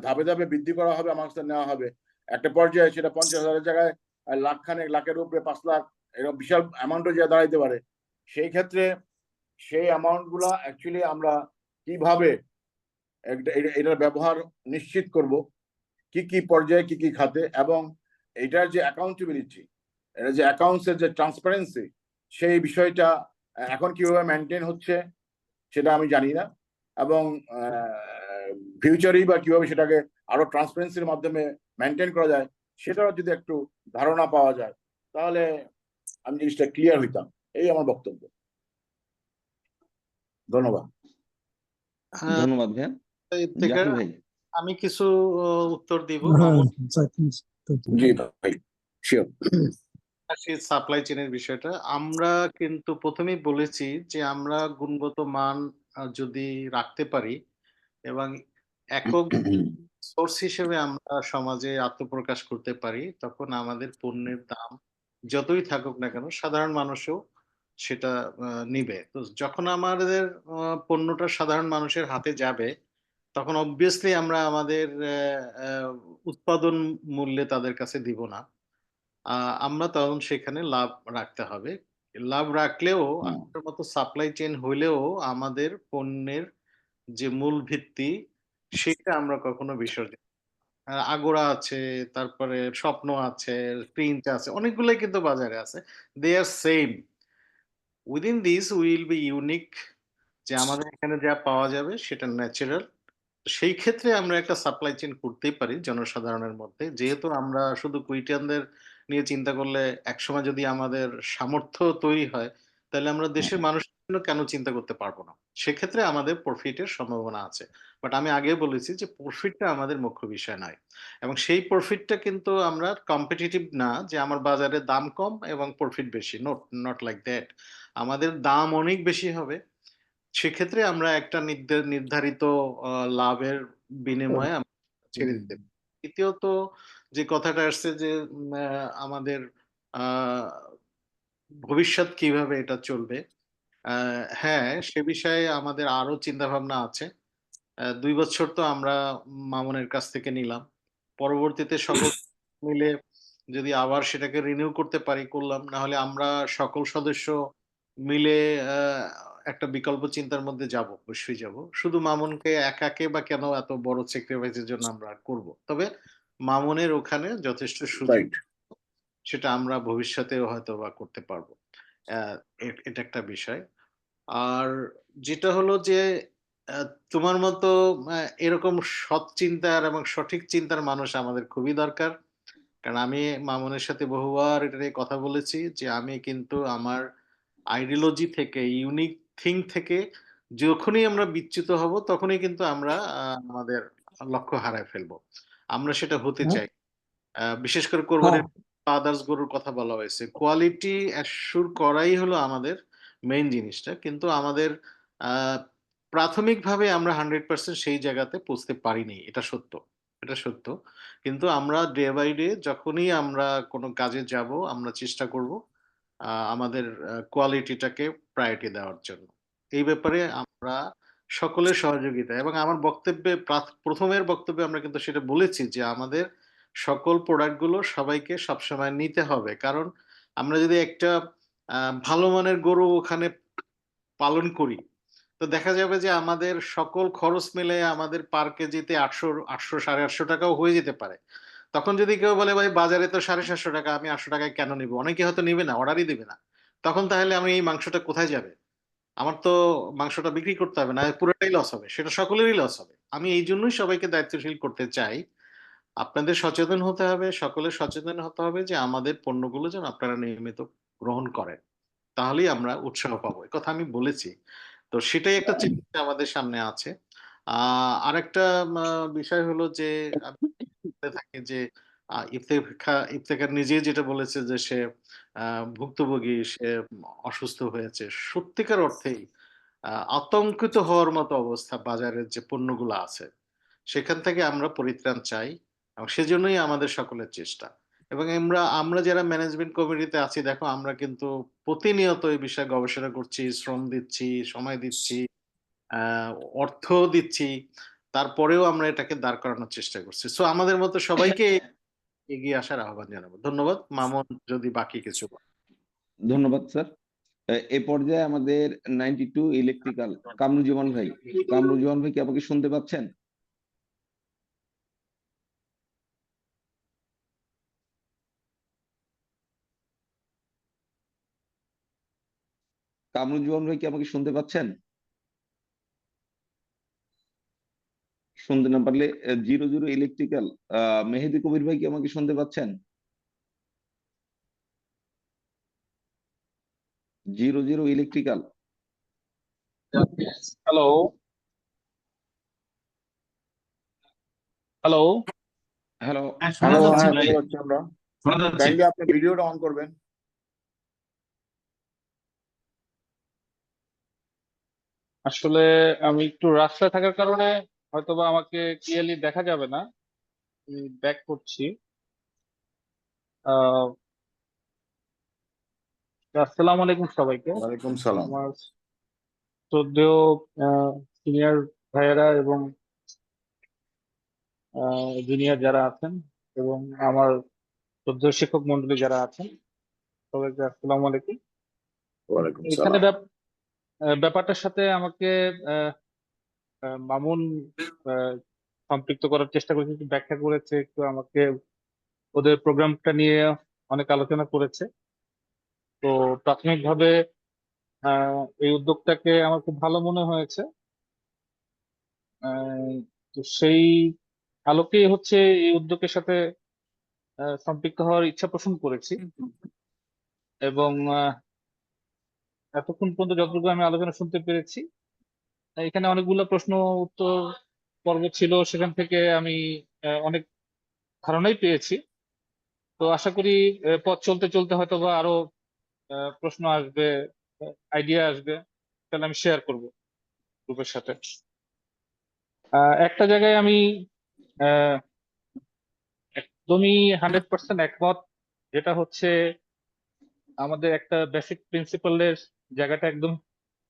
ধাপে ধাপে বৃদ্ধি করা হবে, আমার কাছে নেওয়া হবে, একটা পর্যায়ে সেটা 50,000-এর জায়গায় লাখখানেক, লাখের উপরে 5 লাখ, এরকম বিশাল অ্যামাউন্টও যে দাঁড়াইতে পারে। সেই ক্ষেত্রে সেই অ্যামাউন্ট গুলা অ্যাকচুয়ালি আমরা কিভাবে এটার ব্যবহার নিশ্চিত করব, কি কি পর্যায়ে কি কি খাতে, এবং এটার যে অ্যাকাউন্টেবিলিটি, এটা যে অ্যাকাউন্টসের যে ট্রান্সপারেন্সি, সেই বিষয়টা এখন কিভাবে মেনটেন হচ্ছে সেটা আমি জানি না, এবং ফিউচারেই বা কিভাবে সেটাকে আরো ট্রান্সপারেন্সির মাধ্যমে মেনটেন করা যায় সেটাও যদি একটু ধারণা পাওয়া যায়, তাহলে আমি জিনিসটা ক্লিয়ার হইতাম। এই আমার বক্তব্য। ধন্যবাদ। ধন্যবাদ ভাইয়া। এর থেকে জাকির ভাই। আমি কিছু উত্তর দিব। জি ভাই, শিওর। সাপ্লাই চেনের বিষয়টা আমরা কিন্তু প্রথমেই বলেছি যে আমরা গুণগত মান যদি রাখতে পারি এবং একক সোর্স হিসেবে আমরা সমাজে আত্মপ্রকাশ করতে পারি, তখন আমাদের পণ্যের দাম যতই থাকুক না কেন সাধারণ মানুষও সেটা নিবে। তো যখন আমাদের পণ্যটা সাধারণ মানুষের হাতে যাবে, তখন অবভিয়াসলি আমরা আমাদের উৎপাদন মূল্যে তাদের কাছে দিব না। আমরা তখন সেখানে লাভ রাখতে হবে। লাভ রাখলেও আমাদের মতো সাপ্লাই চেইন হইলেও আমাদের পণ্যের যে মূল ভিত্তি সেটা আমরা কখনো বিসর্জন। আগোরা আছে, তারপরে স্বপ্ন আছে, প্রিন্ট আছে, অনেকগুলোই কিন্তু বাজারে আছে। They are same. Within this will be unique, যে আমাদের এখানে যা পাওয়া যাবে সেটা ন্যাচারাল। সেই ক্ষেত্রে আমরা একটা সাপ্লাই চেইন করতেই পারি জনসাধারণের মধ্যে, যেহেতু আমরা শুধু কুইটিয়ানদের নিয়ে চিন্তা করলে একসময় যদি আমাদের সামর্থ্য তৈরি হয়, তাহলে আমরা দেশের মানুষের জন্য কেন চিন্তা করতে পারবো না? সেক্ষেত্রে আমাদের প্রফিটের সম্ভাবনা আছে। বাট আমি আগে বলেছি যে প্রফিটটা আমাদের মুখ্য বিষয় নয়, এবং সেই প্রফিটটা কিন্তু আমরা কম্পিটিটিভ না যে আমার বাজারে দাম কম এবং প্রফিট বেশি। Not not like that. আমাদের দাম অনেক বেশি হবে, সেক্ষেত্রে আমরা একটা নির্ধারিত লাভের বিনিময়ে আমরা ছেড়ে দিতে পারি। দ্বিতীয়ত যে কথাটা আসছে যে আমাদের আহ, ভবিষ্যৎ কিভাবে এটা চলবে, হ্যাঁ সে বিষয়ে আমাদের আরো চিন্তা ভাবনা আছে। 2 বছর তো আমরা মামুনের কাছ থেকে নিলাম, পরবর্তীতে সকল মিলে যদি আবার সেটাকে রিনিউ করতে পারি করলাম, না হলে আমরা সকল সদস্য মিলে একটা বিকল্প চিন্তার মধ্যে যাব, অবশ্যই যাব। শুধু মামুনকে একাকে বা কেন এত বড় স্যাক্রিফাইসের জন্য আমরা করব, তবে মামুনের ওখানে যথেষ্ট সুযোগ, সেটা আমরা ভবিষ্যতেও হয়তো বা করতে পারবো। এটা একটা বিষয়। আর যেটা হলো যে তোমার মতো এরকম সৎ চিন্তার এবং সঠিক চিন্তার মানুষ আমাদের খুবই দরকার। কারণ আমি মামুনের সাথে বহুবার এটা নিয়ে কথা বলেছি যে আমি কিন্তু আমার আইডিওলজি থেকে, ইউনিক থিং থেকে যখনই আমরা বিচ্যুত হব তখনই কিন্তু আমরা আমাদের লক্ষ্য হারায় ফেলবো। আমরা সেটা হতে চাই। বিশেষ করে কোরবানির আদার্স গরুর কথা বলা হয়েছে, কোয়ালিটি অ্যাসুর করাই হলো আমাদের মেইন জিনিসটা। কিন্তু আমাদের প্রাথমিকভাবে আমরা 100% সেই জায়গাতে পৌঁছতে পারিনি, এটা সত্য, এটা সত্য। কিন্তু আমরা ডে বাই ডে যখনই আমরা কোনো কাজে যাব আমরা চেষ্টা করব আমাদের কোয়ালিটিটাকে প্রায়োরিটি দেওয়ার জন্য। এই ব্যাপারে আমরা সকলের সহযোগিতা, এবং আমার বক্তব্যে প্রথমের বক্তব্যে আমরা কিন্তু সেটা বলেছি যে আমাদের সকল প্রোডাক্টগুলো সবাইকে সবসময় নিতে হবে। কারণ আমরা যদি একটা ভালো মানের গরু ওখানে পালন করি, তো দেখা যাবে যে আমাদের সকল খরচ মিলে আমাদের পার কেজিতে 800 850 টাকাও হয়ে যেতে পারে। তখন যদি কেউ বলে ভাই বাজারে তো 750 টাকা, আমি 800 টাকায় কেন নিব, অনেকে হয়তো নিবে না, অর্ডারই দিবে না, তখন তাহলে আমি এই মাংসটা কোথায় যাবে? আমার তো মাংসটা বিক্রি করতে হবে, না পুরোটাই লস হবে, সেটা সকলেরই লস হবে। আমি এই জন্যই সবাইকে দায়িত্বশীল করতে চাই, আপনাদের সচেতন হতে হবে, সকলের সচেতন হতে হবে যে আমাদের পণ্যগুলো যেন আপনারা নিয়মিত গ্রহণ করেন, তাহলেই আমরা উৎসাহ পাবো, এই কথা আমি বলেছি। তো সেটাই একটা চ্যালেঞ্জ আমাদের সামনে আছে। আরেকটা বিষয় হলো যে আমি বলে থাকি যে ইফতেখার নিজে যেটা বলেছে যে সে ভুক্তভোগী, সে অসুস্থ হয়েছে, সত্যিকার অর্থেই আতঙ্কিত হওয়ার মতো অবস্থা বাজারের যে পণ্যগুলো আছে, সেখান থেকে আমরা পরিত্রাণ চাই, এবং সেজন্যই আমাদের সকলের চেষ্টা। এবং আমরা আমরা যারা ম্যানেজমেন্ট কমিটিতে আছি, দেখো আমরা কিন্তু প্রতিনিয়ত এই বিষয়ে গবেষণা করছি, শ্রম দিচ্ছি, সময় দিচ্ছি, আহ অর্থ দিচ্ছি, তারপরেও আমরা এটাকে দাঁড় করানোর চেষ্টা করছি। সো আমাদের মতো সবাইকে এগিয়ে আসার আহ্বান জানাবো। ধন্যবাদ মামুন, যদি বাকি কিছু বলেন। ধন্যবাদ স্যার। এ পর্যায়ে আমাদের 92 ইলেকট্রিক্যাল কামরুজ্জামান ভাই, কামরুজ্জামান ভাই কি আমাকে শুনতে পাচ্ছেন? কামরুজ্জামান ভাই কি আমাকে শুনতে পাচ্ছেন? শুনতে না পারলে 00 ইলেকট্রিক্যাল মেহেদি কবির ভাই কি আমাকে শুনতে পাচ্ছেন? 00 ইলেকট্রিক্যাল। Hello, hello. হ্যালো। হ্যাঁ, শোনা হ্যালো, যাচ্ছে হ্যাঁ ভাই, শোনা যাচ্ছে আমরা। শোনা যাচ্ছে। কাইন্ডলি আপনি ভিডিওটা অন করবেন। আসলে আমি একটু রাস্তায় থাকার কারণে হয়তোবা আমাকে ক্লিয়ারলি দেখা যাবে না, ব্যাক করছি। আহ আসসালামু আলাইকুম সবাইকে। ওয়ালাইকুম সালাম। আমার শ্রদ্ধেয় সিনিয়র ভাইয়েরা এবং জুনিয়র যারা আছেন, এবং আমার শ্রদ্ধেয় শিক্ষক মন্ডলী যারা আছেন, সবাইকে আসসালামু আলাইকুম। ওয়ালাইকুম এখানে সালাম। ব্যাপারটার সাথে আমাকে আহ, মামুন আহ, সম্পৃক্ত করার চেষ্টা করেছে, একটু ব্যাখ্যা করেছে, একটু আমাকে ওদের প্রোগ্রামটা নিয়ে অনেক আলোচনা করেছে। তো প্রাথমিকভাবে এই উদ্যোগটাকে আমার খুব ভালো মনে হয়েছে। আহ, তো সেই আলোকেই হচ্ছে এই উদ্যোগের সাথে সম্পৃক্ত হওয়ার ইচ্ছা পোষণ করেছি। এবং এতক্ষণ পর্যন্ত যতটুকু আমি আলোচনা শুনতে পেরেছি, এখানে অনেকগুলো প্রশ্ন উত্তর পর্ব ছিল, সেখান থেকে আমি অনেক ধারণাই পেয়েছি। তো আশা করি পথ চলতে চলতে হয়তো বা আরো প্রশ্ন আসবে, আইডিয়া আসবে, তাহলে আমি শেয়ার করব গ্রুপের সাথে। একটা জায়গায় আমি আহ, একদমই 100% একমত, যেটা হচ্ছে আমাদের একটা বেসিক প্রিন্সিপালের জায়গাটা একদম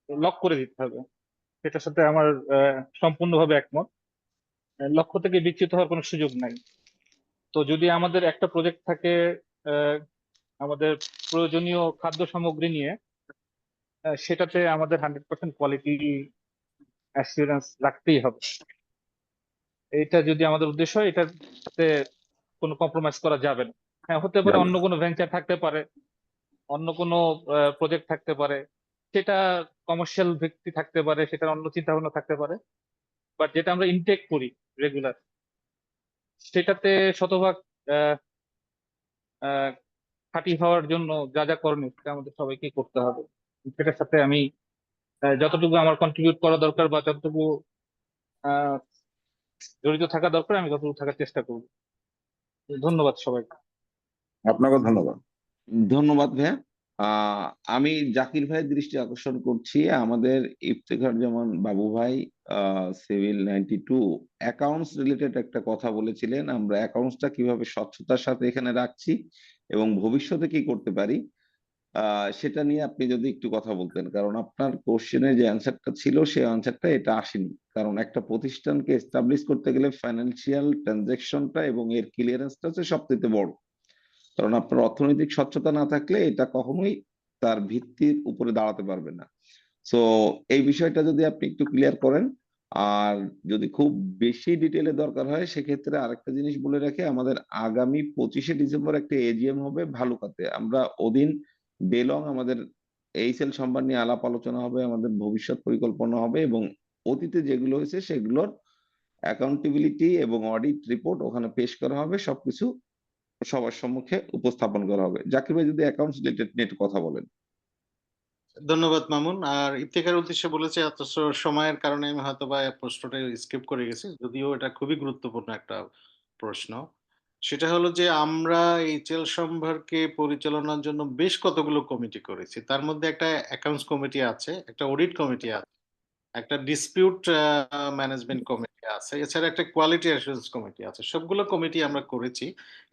লক করে দিতে হবে। সেটার সাথে আমার সম্পূর্ণভাবে একমত। লক্ষ্য থেকে বিচ্যুত হওয়ার কোনো সুযোগ নাই। তো যদি আমাদের একটা প্রজেক্ট থাকে আহ, আমাদের প্রয়োজনীয় খাদ্য সামগ্রী নিয়ে, সেটাতে আমাদের 100% কোয়ালিটি অ্যাসিউরেন্স রাখতেই হবে। এটা যদি আমাদের উদ্দেশ্য হয়, এটাতে কোনো কম্প্রোমাইজ করা যাবে না। হ্যাঁ, হতে পারে অন্য কোনো ভেঞ্চার থাকতে পারে, অন্য কোনো প্রজেক্ট থাকতে পারে, সেটা কমার্শিয়াল ভিত্তি থাকতে পারে, সেটার অন্য চিন্তা ভাবনা থাকতে পারে, বাট যেটা আমরা ইনটেক করি রেগুলার, সেটাতে শতভাগ আহ, আহ, খাঁটি হওয়ার জন্য যা যা করণীয় সেটা আমাদের সবাইকে করতে হবে। সেটার সাথে আমি যতটুকু আমার কন্ট্রিবিউট করা দরকার বা যতটুকু আহ, জড়িত থাকা দরকার, আমি ততটুকু থাকার চেষ্টা করব। ধন্যবাদ সবাইকে। আপনাকেও ধন্যবাদ। ধন্যবাদ ভাইয়া। আহ আমি জাকির ভাইয়ের দৃষ্টি আকর্ষণ করছি, আমাদের ইফতেখার যেমন বাবু ভাই সিভিল 92 অ্যাকাউন্টস রিলেটেড একটা কথা বলেছিলেন, আমরা অ্যাকাউন্টসটা কিভাবে স্বচ্ছতার সাথে এখানে রাখছি এবং ভবিষ্যতে কি করতে পারি, সেটা নিয়ে আপনি যদি একটু কথা বলতেন, কারণ আপনার কোশ্চেনের যে অ্যান্সারটা ছিল সেই অ্যান্সারটা এটা আসেনি। কারণ একটা প্রতিষ্ঠানকে এস্টাবলিশ করতে গেলে ফাইন্যান্সিয়াল ট্রানজাকশনটা এবং এর ক্লিয়ারেন্সটা হচ্ছে সবচেয়ে বড়। কারণ আপনার অর্থনৈতিক স্বচ্ছতা না থাকলে এটা কখনোই তার ভিত্তির উপরে দাঁড়াতে পারবে না। সো এই বিষয়টা যদি আপনি একটু ক্লিয়ার করেন, আর যদি খুব বেশি ডিটেলে দরকার হয় সেক্ষেত্রে আরেকটা জিনিস বলে রাখি, আমাদের আগামী 25শে ডিসেম্বর একটা এজিএম হবে ভালুকাতে। আমরা ওদিন বেলং আমাদের এইচএল সম্ভার নিয়ে আলাপ আলোচনা হবে, আমাদের ভবিষ্যৎ পরিকল্পনা হবে, এবং অতীতে যেগুলো হয়েছে সেগুলোর অ্যাকাউন্টেবিলিটি এবং অডিট রিপোর্ট ওখানে পেশ করা হবে, সবকিছু সবার সম্মুখে উপস্থাপন করা হবে। জাকির ভাই যদি অ্যাকাউন্টস রিলেটেড নিয়ে একটু কথা বলেন। ধন্যবাদ মামুন। আর ইফতেখার উদ্দেশ্যে বলেছে, এত সময়ের কারণে আমি হয়তো বা প্রশ্নটা স্কিপ করে গেছি, যদিও এটা খুবই গুরুত্বপূর্ণ একটা প্রশ্ন। সেটা হলো যে আমরা এইচএল সম্ভারকে পরিচালনার জন্য বেশ কতগুলো কমিটি করেছি। তার মধ্যে একটা অ্যাকাউন্টস কমিটি আছে, একটা অডিট কমিটি আছে, একটা ডিসপিউট ম্যানেজমেন্ট কমিটি আছে, এছাড়া একটা কোয়ালিটি অ্যাসুরেন্স কমিটি আছে। সবগুলো কমিটি আমরা করেছি,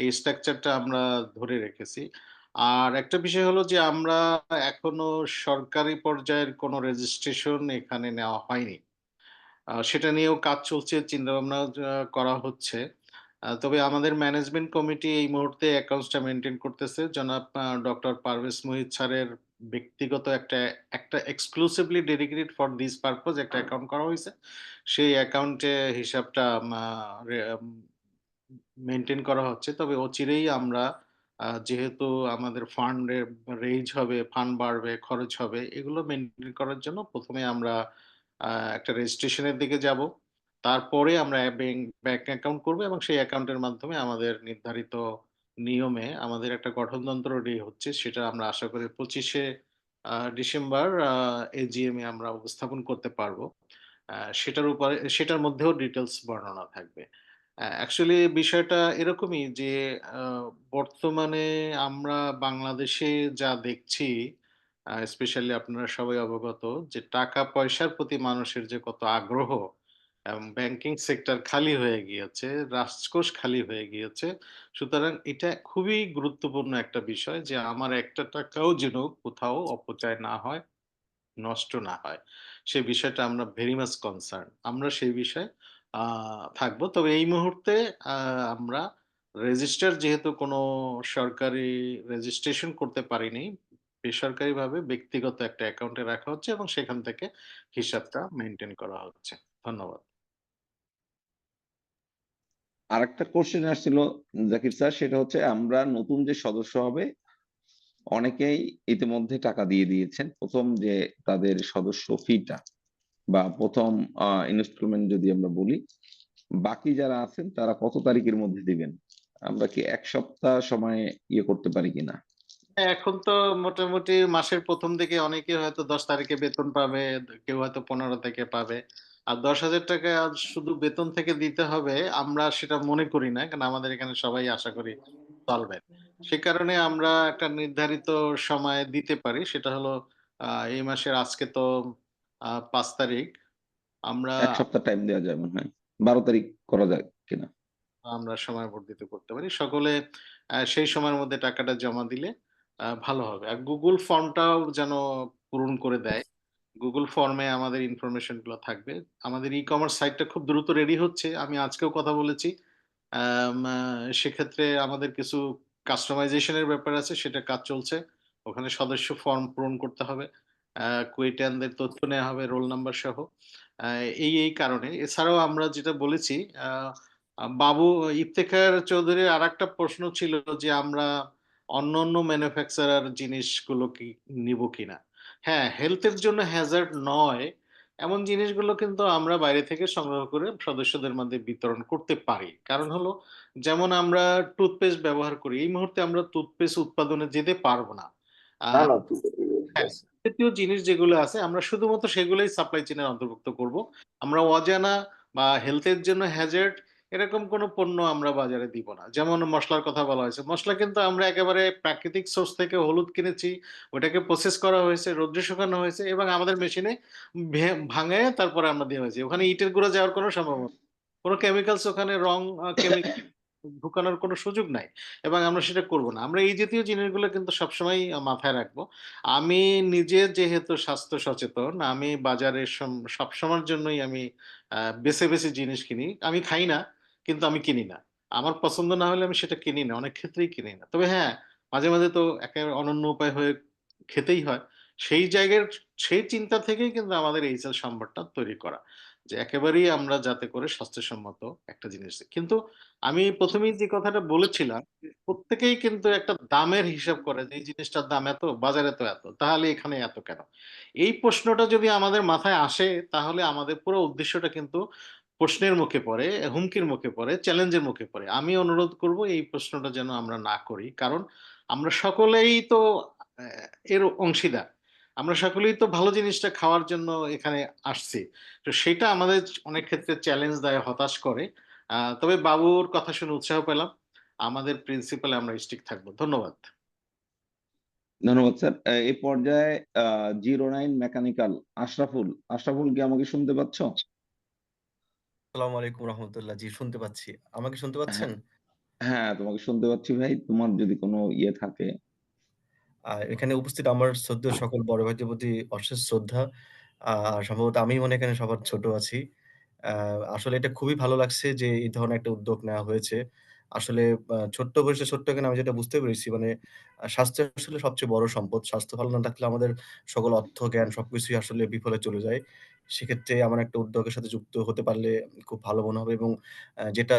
এই স্ট্রাকচারটা আমরা ধরে রেখেছি। আর একটা বিষয় হলো যে আমরা এখনো সরকারি পর্যায়ের কোনো রেজিস্ট্রেশন এখানে নেওয়া হয়নি। সেটা নিয়েও কাজ চলছে, চিন্তাভাবনা করা হচ্ছে। তবে আমাদের ম্যানেজমেন্ট কমিটি এই মুহূর্তে অ্যাকাউন্টসটা মেইনটেইন করতেছে। জনাব ডক্টর পারভেজ মুহিত স্যারের ব্যক্তিগত একটা exclusively dedicated for this purpose একটা অ্যাকাউন্ট করা হয়েছে। সেই অ্যাকাউন্টে হিসাবটা মেইনটেইন করা হচ্ছে। তবে অচিরেই আমরা যেহেতু আমাদের ফান্ডের রেইজ হবে, ফান্ড বাড়বে, খরচ হবে, এগুলো মেইনটেইন করার জন্য ১ম এ আমরা একটা রেজিস্ট্রেশনের দিকে যাব। তারপরে আমরা ব্যাংক অ্যাকাউন্ট করব এবং সেই অ্যাকাউন্টের মাধ্যমে আমাদের নির্ধারিত নিয়মে আমাদের একটা গঠনতন্ত্র রেডি হচ্ছে। সেটা আমরা আশা করি 25শে ডিসেম্বর এজিএম এ আমরা উপস্থাপন করতে পারবো। সেটার মধ্যেও ডিটেইলস বর্ণনা থাকবে। অ্যাকচুয়ালি বিষয়টা এরকমই যে আ বর্তমানে আমরা বাংলাদেশে যা দেখছি, স্পেশালি আপনারা সবাই অবগত যে টাকা-পয়সার প্রতি মানুষের যে কত আগ্রহ, এবং ব্যাংকিং সেক্টর খালি হয়ে গিয়েছে, রাজকোষ খালি হয়ে গিয়েছে। সুতরাং এটা খুবই গুরুত্বপূর্ণ একটা বিষয় যে আমার একটা টাকাও যেন কোথাও অপচয় না হয়, নষ্ট না হয়। সে বিষয়টা আমরা ভেরি মাচ কনসার্ন। আমরা সেই বিষয়ে আ থাকবো। তবে এই মুহূর্তে আ আমরা রেজিস্টার যেহেতু কোনো সরকারি রেজিস্ট্রেশন করতে পারিনি, বেসরকারিভাবে ব্যক্তিগত একটা অ্যাকাউন্টে রাখা হচ্ছে এবং সেখান থেকে হিসাবটা মেইনটেইন করা হচ্ছে। ধন্যবাদ। আরেকটা কোশ্চেন আসছিল জাকির স্যার, সেটা হচ্ছে আমরা নতুন যে সদস্য হবে অনেকেই ইতিমধ্যে টাকা দিয়ে দিয়েছেন প্রথম যে তাদের সদস্য ফিটা বা প্রথম ইনস্টলমেন্ট যদি আমরা বলি। বাকি যারা আছেন তারা কত তারিখের মধ্যে দিবেন? আমরা কি 1 সপ্তাহ সময় করতে পারি কিনা? হ্যাঁ, এখন তো মোটামুটি মাসের ১ম দিকে অনেকে হয়তো ১০ তারিখে বেতন পাবে, কেউ হয়তো ১৫ থেকে পাবে। আর ৳১০,০০০ শুধু বেতন থেকে দিতে হবে আমরা সেটা মনে করি না। কারণ আমাদের এখানে সবাই আশা করি চলবে। সে কারণে আমরা একটা নির্ধারিত সময়ে দিতে পারি। সেটা হলো এই মাসের আজকে তো ৫ তারিখ। আমরা 1 সপ্তাহ টাইম দেওয়া যায় মনে হয়, 12 তারিখ করা যায় কিনা? আমরা সময়াবর্তিত করতে পারি। সকলে সেই সময়ের মধ্যে টাকাটা জমা দিলে ভালো হবে। আর Google ফর্মটাও যেন পূরণ করে দেয়। Google ফর্মে আমাদের ইনফরমেশন গুলো থাকবে। আমাদের ই-কমার্স সাইটটা খুব দ্রুত রেডি হচ্ছে। আমি আজকেও কথা বলেছি। আম আ সেক্ষেত্রে আমাদের কিছু কাস্টমাইজেশন এর ব্যাপার আছে, সেটা কাজ চলছে। ওখানে সদস্য ফর্ম পূরণ করতে হবে। কুইটানদের তথ্য নেয়া হবে রোল নাম্বার সহ। আ এই কারণে। এছাড়াও আমরা যেটা বলেছি, আ আ বাবু ইফতেখার চৌধুরীর আরেকটা প্রশ্ন ছিল যে আমরা অন্যান্য ম্যানুফ্যাকচারার জিনিসগুলো কি নিবো কিনা? হ্যাঁ, হেলথ এর জন্য হ্যাজার্ড নয়, এমন জিনিসগুলো কিন্তু আমরা বাইরে থেকে সংগ্রহ করে সদস্যদের মধ্যে বিতরণ করতে পারি। কারণ হলো, যেমন আমরা টুথপেস্ট ব্যবহার করি। এই মুহূর্তে আমরা টুথপেস্ট উৎপাদনে যেতে পারব না। আ না না হ্যাঁ, জাতীয় জিনিস যেগুলো আছে আমরা শুধুমাত্র সেগুলোই সাপ্লাই চেইন এর অন্তর্ভুক্ত করব। আমরা অজানা বা হেলথ এর জন্য হ্যাজার্ড এরকম কোনো পণ্য আমরা বাজারে দিব না। যেমন মসলার কথা বলা হয়েছে। মসলা কিন্তু আমরা একেবারে প্রাকৃতিক সোর্স থেকে হলুদ কিনেছি, ওটাকে প্রসেস করা হয়েছে, রোদ্রে শুকানো হয়েছে এবং আমাদের মেশিনে ভাঙায়ে তারপরে আমরা দেওয়া হয়েছে। ওখানে ইটের গুঁড়া যাওয়ার কোনো সম্ভাবনা, কোনো কেমিক্যালস ওখানে রং ঢুকানোর কোনো সুযোগ নাই এবং আমরা সেটা করব না। আমরা এই জাতীয় জিনিসগুলো কিন্তু সবসময় মাথায় রাখবো। আমি নিজে যেহেতু স্বাস্থ্য সচেতন, আমি বাজারে সবসময়ের জন্যই আমি বেছে জিনিস কিনি। আমি খাই না, কিন্তু আমি কিনি না। আমার পছন্দ না হলে আমি সেটা কিনি না। অনেক ক্ষেত্রেই কিনি না। তবে হ্যাঁ, মাঝে তো একেবারে অনন্য উপায় হয়ে খেতেই হয়, সেই চিন্তা থেকেই কিন্তু আমাদের এইচএল সম্ভারটা তৈরি করা, যে একেবারেই আমরা যাতে করে স্বাস্থ্যসম্মত একটা জিনিস। কিন্তু আমি প্রথমেই যে কথাটা বলেছিলাম, প্রত্যেকেই কিন্তু একটা দামের হিসাব করে যে এই জিনিসটার দাম এত, বাজারে তো এত, তাহলে এখানে এত কেন? এই প্রশ্নটা যদি আমাদের মাথায় আসে, তাহলে আমাদের পুরো উদ্দেশ্যটা কিন্তু প্রশ্নের মুখে পড়ে, হুমকির মুখে পড়ে, চ্যালেঞ্জের মুখে পড়ে। আমি অনুরোধ করব এই প্রশ্নটা যেন আমরা না করি, কারণ আমরা সকলেই তো এর অংশীদার। আমরা সকলেই তো ভালো জিনিসটা খাওয়ার জন্য এখানে আসছি। তো সেটা আমাদের অনেক ক্ষেত্রে চ্যালেঞ্জ দেয়, হতাশ করে। তবে বাবুর কথা শুনে উৎসাহ পেলাম। আমাদের প্রিন্সিপালে আমরা স্টিক থাকবো। ধন্যবাদ। ধন্যবাদ স্যার। এই পর্যায়ে 09 মেকানিক্যাল আশরাফুল কি আমাকে শুনতে পাচ্ছ? আসসালামু আলাইকুম রহমতুল্লাহ। জি, শুনতে পাচ্ছি। আমাকে শুনতে হ্যাঁ, পাচ্ছেন? হ্যাঁ, তোমাকে শুনতে পাচ্ছি ভাই। তোমার যদি কোনো ইয়ে থাকে। এখানে উপস্থিত আমার শ্রদ্ধেয় সকল বড় ভাইদের প্রতি অশেষ শ্রদ্ধা। সম্ভবত আমি মনে হয় এখানে সবার ছোট আছি। আ আসলে এটা খুবই ভালো লাগছে যে এই ধরনের একটা উদ্যোগ নেওয়া হয়েছে। আসলে ছোট্ট বয়সে ছোট্ট কেন আমি যেটা বুঝতে পেরেছি মানে স্বাস্থ্য আসলে সবচেয়ে বড় সম্পদ। স্বাস্থ্য ভালো না থাকলে আমাদের সকল অর্থ, জ্ঞান সবকিছুই আসলে বিফলে চলে যায়। সেক্ষেত্রে এমন একটা উদ্যোগের সাথে যুক্ত হতে পারলে খুব ভালো মনে হবে এবং যেটা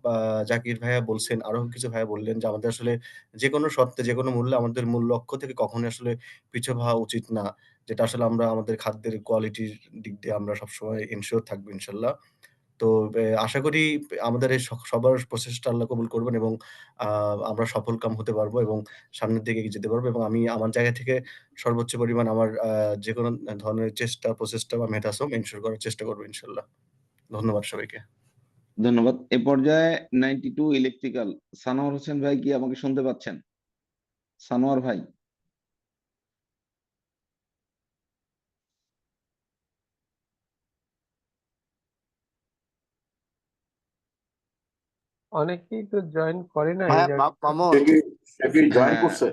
আ জাকির ভাইয়া বলছেন, আরো কিছু ভাইয়া বললেন যে আমাদের আসলে যেকোনো শর্তে, যেকোনো মূল্যে আমাদের মূল লক্ষ্য থেকে কখনোই আসলে পিছু হওয়া উচিত না। যেটা আসলে আমরা আমাদের খাদ্যের কোয়ালিটির দিক দিয়ে আমরা সবসময় এনশিওর থাকবো ইনশাআল্লাহ। তো আশা করি আমাদের এই সবার প্রচেষ্টা আল্লাহ কবুল করবেন এবং আ আমরা সফলকাম হতে পারবো এবং সামনের দিকে এগিয়ে যেতে পারবো এবং আমি আমার জায়গা থেকে সর্বোচ্চ পরিমাণ আমার যেকোনো ধরনের চেষ্টা, প্রচেষ্টা বা মেধাশ্রম এনশিওর করার চেষ্টা করব ইনশাআল্লাহ। ধন্যবাদ সবাইকে। ধন্যবাদ। এ পর্যায়ে 92 ইলেকট্রিক্যাল সানোয়ার হোসেন ভাই কি আমাকে শুনতে পাচ্ছেন? সানোয়ার ভাই। অনেকেই তো জয়েন করে না, এই হ্যাঁ, জায়গায়। মামুন, সে কি জয়েন হ্যাঁ, করছে?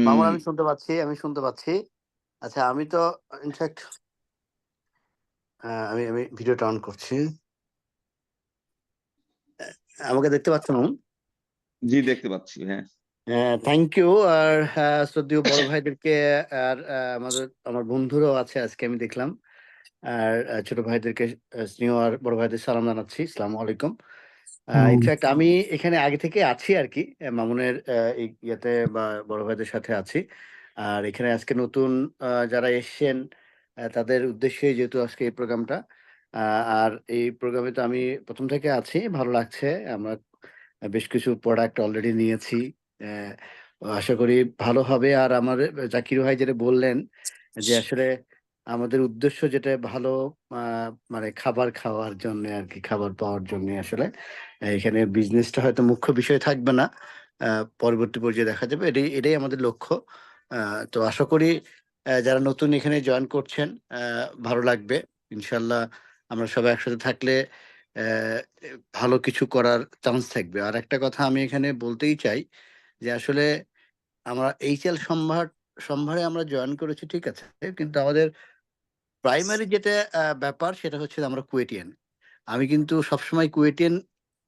মামুন, উম, আমি শুনতে পাচ্ছি। আচ্ছা, আমি তো ইনফ্যাক্ট আমি ভিডিওটা অন করছি। আমাকে দেখতে পাচ্ছ মামুন? জি দেখতে পাচ্ছি। হ্যাঁ, থ্যাংক ইউ। আর শ্রদ্ধেয় বড় ভাইদেরকে, আর আমার বন্ধুরাও আছে আজকে আমি দেখলাম। আর ছোট ভাইদেরকে স্নেহ আর বড় ভাইদের সালাম জানাচ্ছি। আসসালামু আলাইকুম। ইনফ্যাক্ট আমি এখানে আগে থেকে আছি আর কি, মামুনের এই ইয়েতে বা বড় ভাইদের সাথে আছি। আর এখানে আজকে নতুন যারা এসছেন তাদের উদ্দেশ্যে যেহেতু আজকে এই প্রোগ্রামটা, আর এই প্রোগ্রামে তো আমি প্রথম থেকে আছি, ভালো লাগছে। আমরা বেশ কিছু প্রোডাক্ট অলরেডি নিয়েছি। আহ, আশা করি ভালো হবে। আর আমার জাকির ভাই যেটা বললেন যে আসলে আমাদের উদ্দেশ্য যেটা ভালো, মানে খাবার খাওয়ার জন্য আর কি, খাবার পাওয়ার জন্য আসলে এখানে বিজনেসটা হয়তো মুখ্য বিষয় থাকবে না, পরবর্তী পর্যায়ে দেখা যাবে। এটাই আমাদের লক্ষ্য। তো আশা করি যারা নতুন এখানে জয়েন করছেন ভালো লাগবে ইনশাল্লাহ। আমরা সবাই একসাথে থাকলে আহ, ভালো কিছু করার চান্স থাকবে। আর একটা কথা আমি এখানে বলতেই চাই যে আসলে আমরা এইচএল সম্ভারে আমরা জয়েন করেছি, ঠিক আছে, কিন্তু আমাদের প্রাইমারি যেটা ব্যাপার সেটা হচ্ছে আমরা কুয়েটিয়ান। আমি কিন্তু সবসময় কুয়েটিয়ান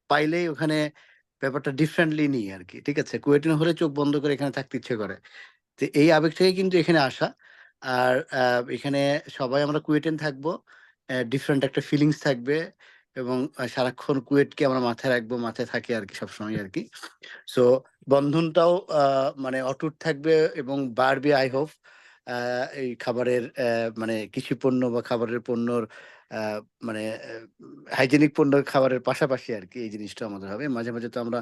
পাইলেই ওখানে ব্যাপারটা ডিফারেন্টলি নিই আর কি, ঠিক আছে। কুয়েটিয়ান হলে চোখ বন্ধ করে এখানে থাকতে ইচ্ছে করে। তো এই আবেগ থেকে কিন্তু এখানে আসা। আর এখানে সবাই আমরা কুয়েটিয়ান থাকবো, ডিফারেন্ট একটা ফিলিংস থাকবে এবং সারাক্ষণ কুয়েটকে আমরা মাথায় রাখবো, মাথায় থাকে আর কি সবসময় আর কি। সো বন্ধনটাও মানে অটুট থাকবে এবং বাড়বে আই হোপ। এই খাবারের মানে কৃষি পণ্য বা খাবারের পণ্যর আহ, মানে হাইজেনিক পণ্য খাবারের পাশাপাশি আর কি এই জিনিসটা আমাদের হবে। মাঝে মাঝে তো আমরা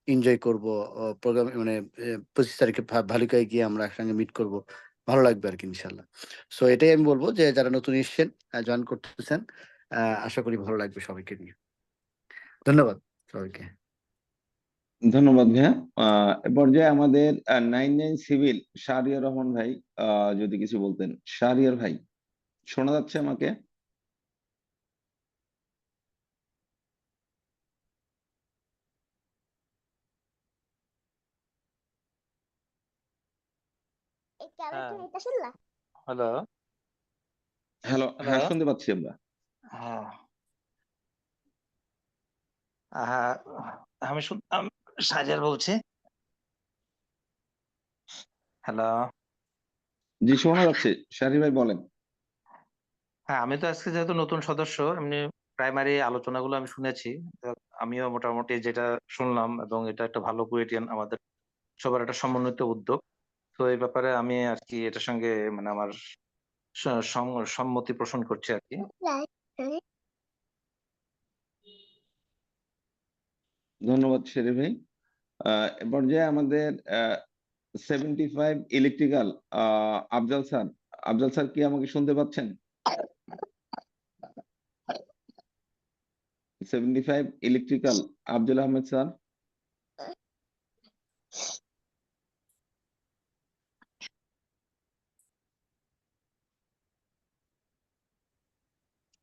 এনজয় করবো প্রোগ্রাম, মানে 25 তারিখে ভালুকায় গিয়ে আমরা একসঙ্গে মিট করব, ভালো লাগবে আর কি ইনশাল্লাহ। সো এটাই আমি বলবো যে যারা নতুন এসছেন, জয়েন করতেছেন, আশা করি ভালো লাগবে সবাইকে নিয়ে। ধন্যবাদ সবাইকে। ধন্যবাদ ভাইয়া। এ পর্যায়ে আমাদের 99 সিভিল শাহরিয়ার রহমান ভাই যদি কিছু বলতেন। শাহরিয়ার ভাই, শোনা যাচ্ছে আমাকে? হ্যাঁ, হ্যালো হ্যালো, হ্যালো হ্যাঁ শুনতে পাচ্ছি আমরা। হ্যাঁ, হ্যাঁ, আমি শাহরিয়ার বলছি। হ্যালো জি, শোনা যাচ্ছে। শাহরি ভাই বলেন। হ্যাঁ, আমি তো আজকে যেহেতু নতুন সদস্য, এমনি প্রাইমারি আলোচনাগুলো আমি শুনেছি। তো আমিও মোটামুটি যেটা শুনলাম, এবং এটা একটা ভালো কুয়েটিয়ান, আমাদের সবার একটা সমন্বিত উদ্যোগ। তো এই ব্যাপারে আমি আর কি এটার সঙ্গে মানে আমার সম্মতি পোষণ করছি আর কি। ধন্যবাদ শেরি ভাই। এ পর্যায়ে আমাদের 75 electrical Afzal sir. Afzal sir কি আমাকে শুনতে পাচ্ছেন? 75 ইলেকট্রিক্যাল আফজল আহমেদ স্যার।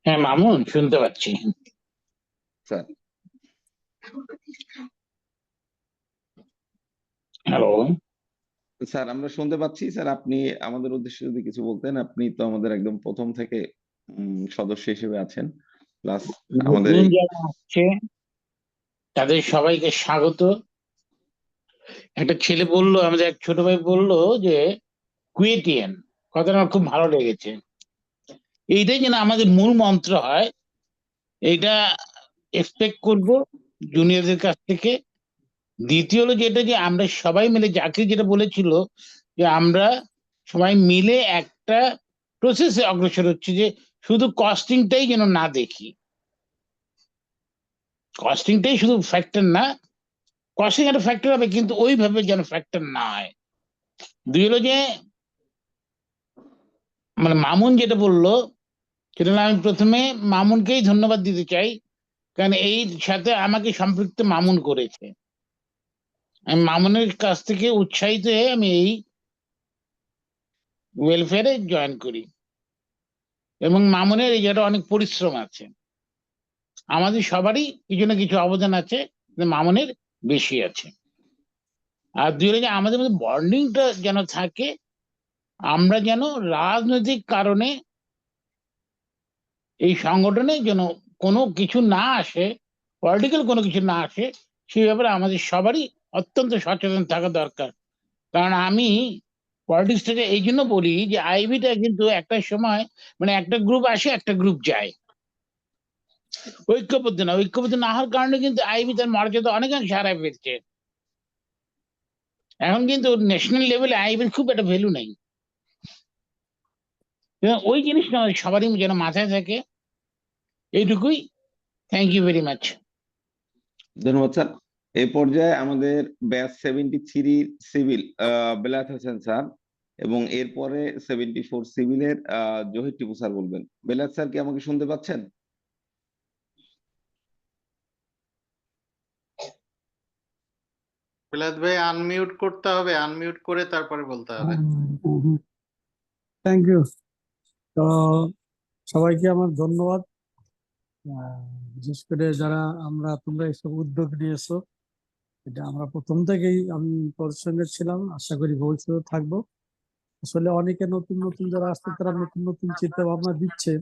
হ্যাঁ মামুন, শুনতে পাচ্ছি। Sir hello. স্যার আমরা শুনতে পাচ্ছি স্যার, আপনি আমাদের উদ্দেশ্যে যদি কিছু বলতেন। আপনি তো আমাদের একদম প্রথম থেকে সদস্য হিসেবে আছেন, প্লাস আমাদের নতুন এই যারা আসছে তাদের সবাইকে স্বাগত। একটা ছেলে বললো, আমাদের এক ছোট ভাই বললো যে কুয়েটিয়ান, কথাটা আমার খুব ভালো লেগেছে। এইটাই যেন আমাদের মূল মন্ত্র হয়, এইটা এক্সপেক্ট করব জুনিয়রদের কাছ থেকে। দ্বিতীয় হলো যেটা, যে আমরা সবাই মিলে, জাকির যেটা বলেছিল যে আমরা সবাই মিলে একটা প্রসেসে অগ্রসর হচ্ছে, যে শুধু কস্টিংটাই যেন না দেখি, কস্টিংটাই শুধু ফ্যাক্টর না, কস্টিং একটা ফ্যাক্টর হবে কিন্তু ওইভাবে যেন ফ্যাক্টর না হয়। দুই হলো যে মানে মামুন যেটা বললো, সেটা হলো আমি প্রথমে মামুনকেই ধন্যবাদ দিতে চাই, কারণ এই সাথে আমাকে সম্পৃক্ত মামুন করেছে। আমি মামুনের কাছ থেকে উৎসাহিত হয়ে আমি এই ওয়েলফেয়ারে জয়েন করি, এবং মামুনের এই জায়গাটা অনেক পরিশ্রম আছে, আমাদের সবারই কিছু না কিছু অবদান আছে, কিন্তু মামুনের বেশি আছে। আর দুই হলো যে আমাদের মধ্যে বন্ডিংটা যেন থাকে, আমরা যেন রাজনৈতিক কারণে এই সংগঠনে যেন কোনো কিছু না আসে, পলিটিক্যাল কোনো কিছু না আসে, সেই ব্যাপারে আমাদের সবারই অত্যন্ত সচেতন থাকা দরকার। কারণ আমি পলিটিক্সটাকে এই জন্য বলি যে আইবিটা কিন্তু একটা সময় মানে একটা গ্রুপ আসে, একটা গ্রুপ যায়, ঐক্যবদ্ধ না। ঐক্যবদ্ধ না হওয়ার কারণে কিন্তু আইবি তার মর্যাদা অনেকাংশে হারায় ফেলছে। এখন কিন্তু ন্যাশনাল লেভেলে আইবির খুব একটা ভ্যালু নেই। ওই জিনিসটা আমাদের সবারই যেন মাথায় থাকে, এইটুকুই। Thank you very much. ধন্যবাদ স্যার। এই পর্যায়ে আমাদের batch 73 civil Belayet Hossain sir, এবং এরপরে 74 সিভিলের জহির টিপু স্যার বলবেন। বেলায়েত স্যার কি আমাকে শুনতে পাচ্ছেন? বিলাত ভাই আনমিউট করতে হবে, আনমিউট করে তারপরে বলতে হবে। Thank you. তো সবাইকে আমার ধন্যবাদ। বিশেষ করে যারা তোমরা এইসব উদ্যোগ নিয়েছো, এটা আমরা প্রথম থেকেই আমি তোদের সঙ্গে ছিলাম, আশা করি ভবিষ্যতে থাকবো। আসলে অনেকে নতুন নতুন যারা আসছে তারা নতুন নতুন চিন্তা ভাবনা দিচ্ছে,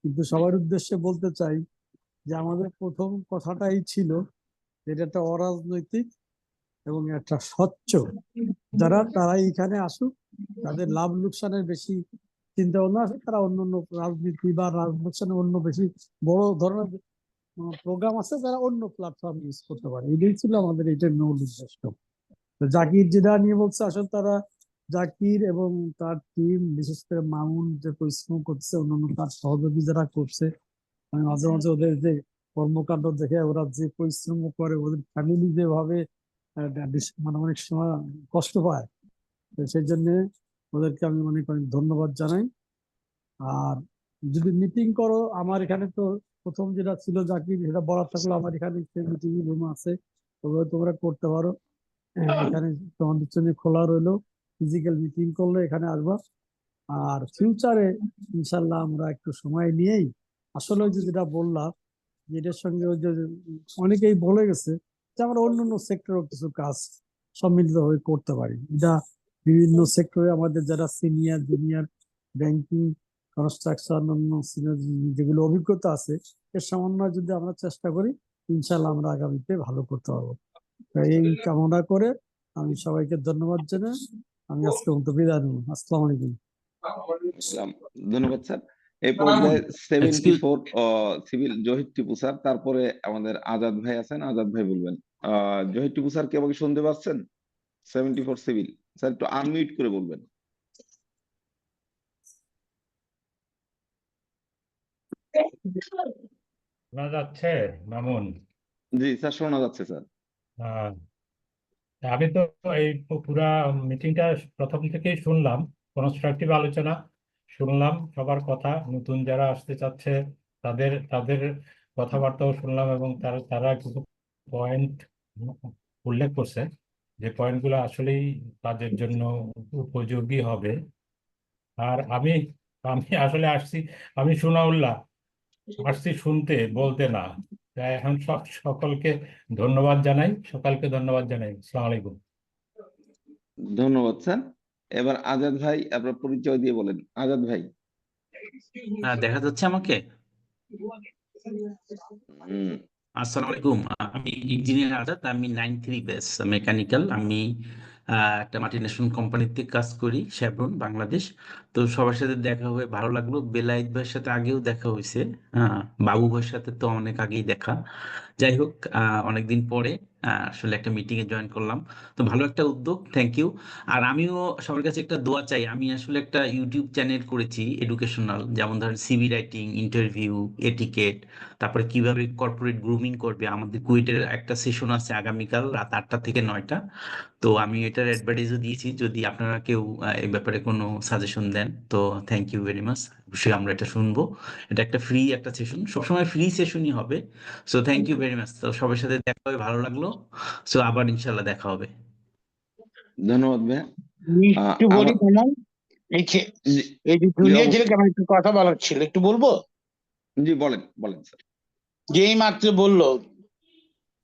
কিন্তু সবার উদ্দেশ্যে বলতে চাই যে আমাদের প্রথম কথাটাই ছিল এটা একটা অরাজনৈতিক এবং একটা স্বচ্ছ, তারা এখানে আসুক, তাদের লাভ লোকসানের বেশি চিন্তা ভাবনা আছে, তারা অন্যান্য রাজনীতি বা লোকসানের অন্য বেশি বড় ধরনের প্রোগ্রাম আছে, তারা অন্য প্ল্যাটফর্ম ইউজ করতে পারে। এটাই ছিল আমাদের এটার মূল উদ্দেশ্য। জাকির যেটা নিয়ে বলছে, আসলে তারা জাকির এবং তার টিম, বিশেষ করে মামুন যে পরিশ্রম করছে, অন্যান্য তার সহযোগী যারা করছে, আমি মাঝে মাঝে ওদের যে কর্মকাণ্ড দেখে, ওরা যে পরিশ্রম করে, ওদের ফ্যামিলি যেভাবে মানে অনেক সময় কষ্ট পায়, তো সেই জন্য ওদেরকে আমি অনেক অনেক ধন্যবাদ জানাই। আর যদি মিটিং করো, আমার এখানে তো প্রথম যেটা ছিল জাকির, সেটা বলার থাকলো, আমার এখানে মিটিং রুম আছে, ওগুলো তোমরা করতে পারো। এখানে তোমাদের জন্য খোলা রইলো, ফিজিক্যাল মিটিং করলে এখানে আসবা। আর ফিউচারে ইনশাল্লাহ আমরা একটু সময় নিয়েই, আসলে ওই যে যেটা বললাম, যেটার সঙ্গে ওই যে অনেকেই বলে গেছে যে আমরা অন্যান্য সেক্টরেও কিছু কাজ সম্মিলিত হয়ে করতে পারি। এটা বিভিন্ন সেক্টরে আমাদের যারা সিনিয়র জুনিয়র, ব্যাংকিং, কনস্ট্রাকশন, অন্য সিনিয়র যেগুলো অভিজ্ঞতা আছে, এর সমন্বয় যদি আমরা চেষ্টা করি, ইনশাল্লাহ আমরা আগামীতে ভালো করতে পারবো। এই কামনা করে আমি সবাইকে ধন্যবাদ জানাই। আমি আজকে পর্যন্ত বিদায় নেব। আসসালামু আলাইকুম। ইসলাম, ধন্যবাদ স্যার। এই পর্যায়ে 74 সিভিল জহির টিপু স্যার, তারপরে আমাদের আজাদ ভাই আছেন, আজাদ ভাই বলবেন। জহির টিপু স্যার কি আমাকে শুনতে পাচ্ছেন? 74 সিভিল স্যার, একটু আনমিউট করে বলবেন। শোনা যাচ্ছে মামুন? জি স্যার, শোনা যাচ্ছে স্যার। আহ, আমি তো এই পুরা মিটিংটা প্রথম থেকেই শুনলাম, কনস্ট্রাকটিভ আলোচনা শুনলাম, সবার কথা, নতুন যারা আসতে চাচ্ছে তাদের তাদের কথাবার্তাও শুনলাম, এবং তারা তারা কিছু পয়েন্ট উল্লেখ করছে যে পয়েন্টগুলো আসলেই তাদের জন্য উপযোগী হবে। আর আমি আমি আসলে আমি সুনাউল্লাহ আসছি শুনতে, বলতে না। তাই এখন সকলকে ধন্যবাদ জানাই, আসসালামু আলাইকুম। ধন্যবাদ স্যার। এবার আজাদ ভাই, আপনার পরিচয় দিয়ে বলেন। আজাদ ভাই। দেখা যাচ্ছে আমাকে? হুম, আসসালামু আলাইকুম। আমি ইঞ্জিনিয়ার আজাদ, আমি 93 ব্যাচ মেকানিক্যাল। আমি একটা মাল্টিন্যাশনাল কোম্পানিতে কাজ করি, শেভরন বাংলাদেশ। তো সবার সাথে দেখা হয়ে ভালো লাগলো। বেলায়েত ভাইয়ের সাথে আগেও দেখা হয়েছে, বাবু ভাইয়ের সাথে তো অনেক আগেই দেখা। যাই হোক, অনেকদিন পরে আসলে একটা মিটিং এ জয়েন করলাম। তো ভালো একটা উদ্যোগ, থ্যাংক ইউ। আর আমিও সবার কাছে একটা দোয়া চাই। আমি আসলে একটা ইউটিউব চ্যানেল করেছি এডুকেশনাল, যেমন ধরেন সিভি রাইটিং, ইন্টারভিউ, এটিকেট, তারপরে কিভাবে কর্পোরেট গ্রুমিং করবে। আমাদের কুয়েটের একটা সেশন আছে আগামীকাল রাত 8টা থেকে 9টা। তো আমি এটার অ্যাডভার্টাইজও দিয়েছি, যদি আপনারা কেউ এই ব্যাপারে কোনো সাজেশন দেন তো থ্যাংক ইউ ভেরি মাচ। অবশ্যই আমরা এটা শুনবো। এটা একটা ফ্রি একটা সেশন, সবসময় ফ্রি সেশনই হবে। So thank you very much. তো সবার সাথে দেখা হয়ে ভালো লাগলো। সো আবার ইনশাল্লাহ দেখা হবে। ধন্যবাদ ভাইয়া। একটু বলি মামুন, এই যে জি এই যে জি, জুনিয়র অবশ্যই। ছেলেকে আমার একটু কথা বলার ছিল, একটু বলবো? জি বলেন বলেন স্যার। যেই মাত্র বললো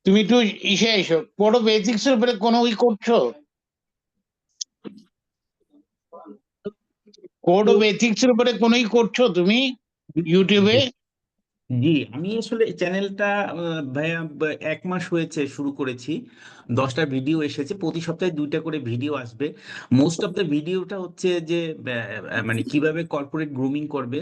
তুমি একটু ইসে এসো, কোড অফ এথিক্স এর উপরে কোনো করছো? কোড অফ এথিক্স এর উপরে কোনো করছো তুমি ইউটিউবে? জি, আমি আসলে চ্যানেলটা ভাইয়া 1 মাস হয়েছে শুরু করেছি। 10টা ভিডিও এসেছে, প্রতি সপ্তাহে 2টা করে ভিডিও আসবে। মোস্ট অফ দ্য ভিডিওটা হচ্ছে যে মানে কিভাবে কর্পোরেট গ্রুমিং করবে,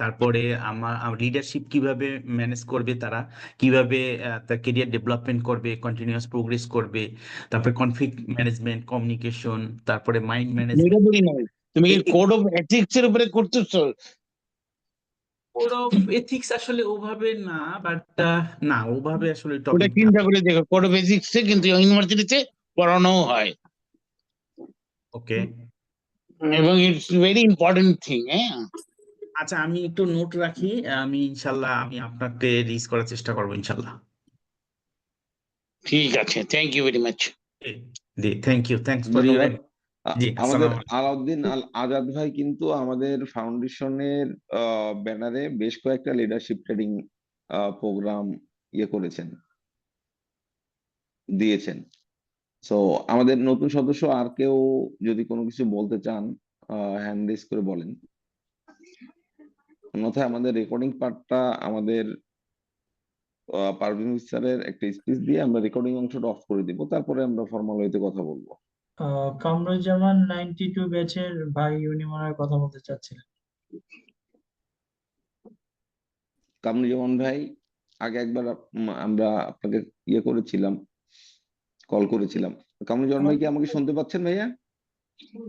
তারপরে আমার লিডারশিপ কিভাবে ম্যানেজ করবে, তারা কিভাবে তার কেরিয়ার ডেভেলপমেন্ট করবে, কন্টিনিউয়াস প্রোগ্রেস করবে, তারপরে কনফ্লিক্ট ম্যানেজমেন্ট, কমিউনিকেশন, তারপরে মাইন্ড ম্যানেজমেন্ট। এটা বলি নাই, তুমি কি কোড অফ এথিক্স এর উপরে করতেছো? কোড অফ এথিক্স আসলে ওভাবে না, বাট না ওভাবে আসলে ওটা টপিক। চিন্তা করে দেখো, কোড অফ এথিক্স এ কিন্তু ইউনিভার্সিটিতে পড়ানো হয়, ওকে, এবং ইটস ভেরি ইম্পর্টেন্ট থিং। হ্যাঁ, আচ্ছা আমি একটু নোট রাখি। আমি ইনশাল্লাহ আমি আপনাকে রিচ করার চেষ্টা করবো ইনশাল্লাহ। ঠিক আছে, থ্যাংক ইউ ভেরি মাচ। জি, thank you, thanks for your. ধন্যবাদ। জি, আমাদের আসসালাম। আলাউদ্দিন আল আজাদ ভাই কিন্তু আমাদের ফাউন্ডেশনের ব্যানারে বেশ কয়েকটা লিডারশিপ ট্রেনিং প্রোগ্রাম করেছেন, দিয়েছেন। সো আমাদের নতুন সদস্য আর কেউ যদি কোনো কিছু বলতে চান, হ্যান্ড রেজ করে বলেন। অন্যথায় আমাদের রেকর্ডিং পার্টটা আমাদের পারভীন স্যারের একটা স্পিচ দিয়ে আমরা রেকর্ডিং অংশটা অফ করে দিব, তারপরে আমরা ফর্মাল ওয়েতে কথা বলবো। কামরুজ্জামান 92 ব্যাচের ভাই, উনি মনে হয় কথা বলতে চাচ্ছিলেন। কামরুজ্জামান ভাই, আগে একবার আমরা আপনাকে করেছিলাম, কল করেছিলাম। কামরুজ্জামান ভাই কি আমাকে শুনতে পাচ্ছেন ভাইয়া?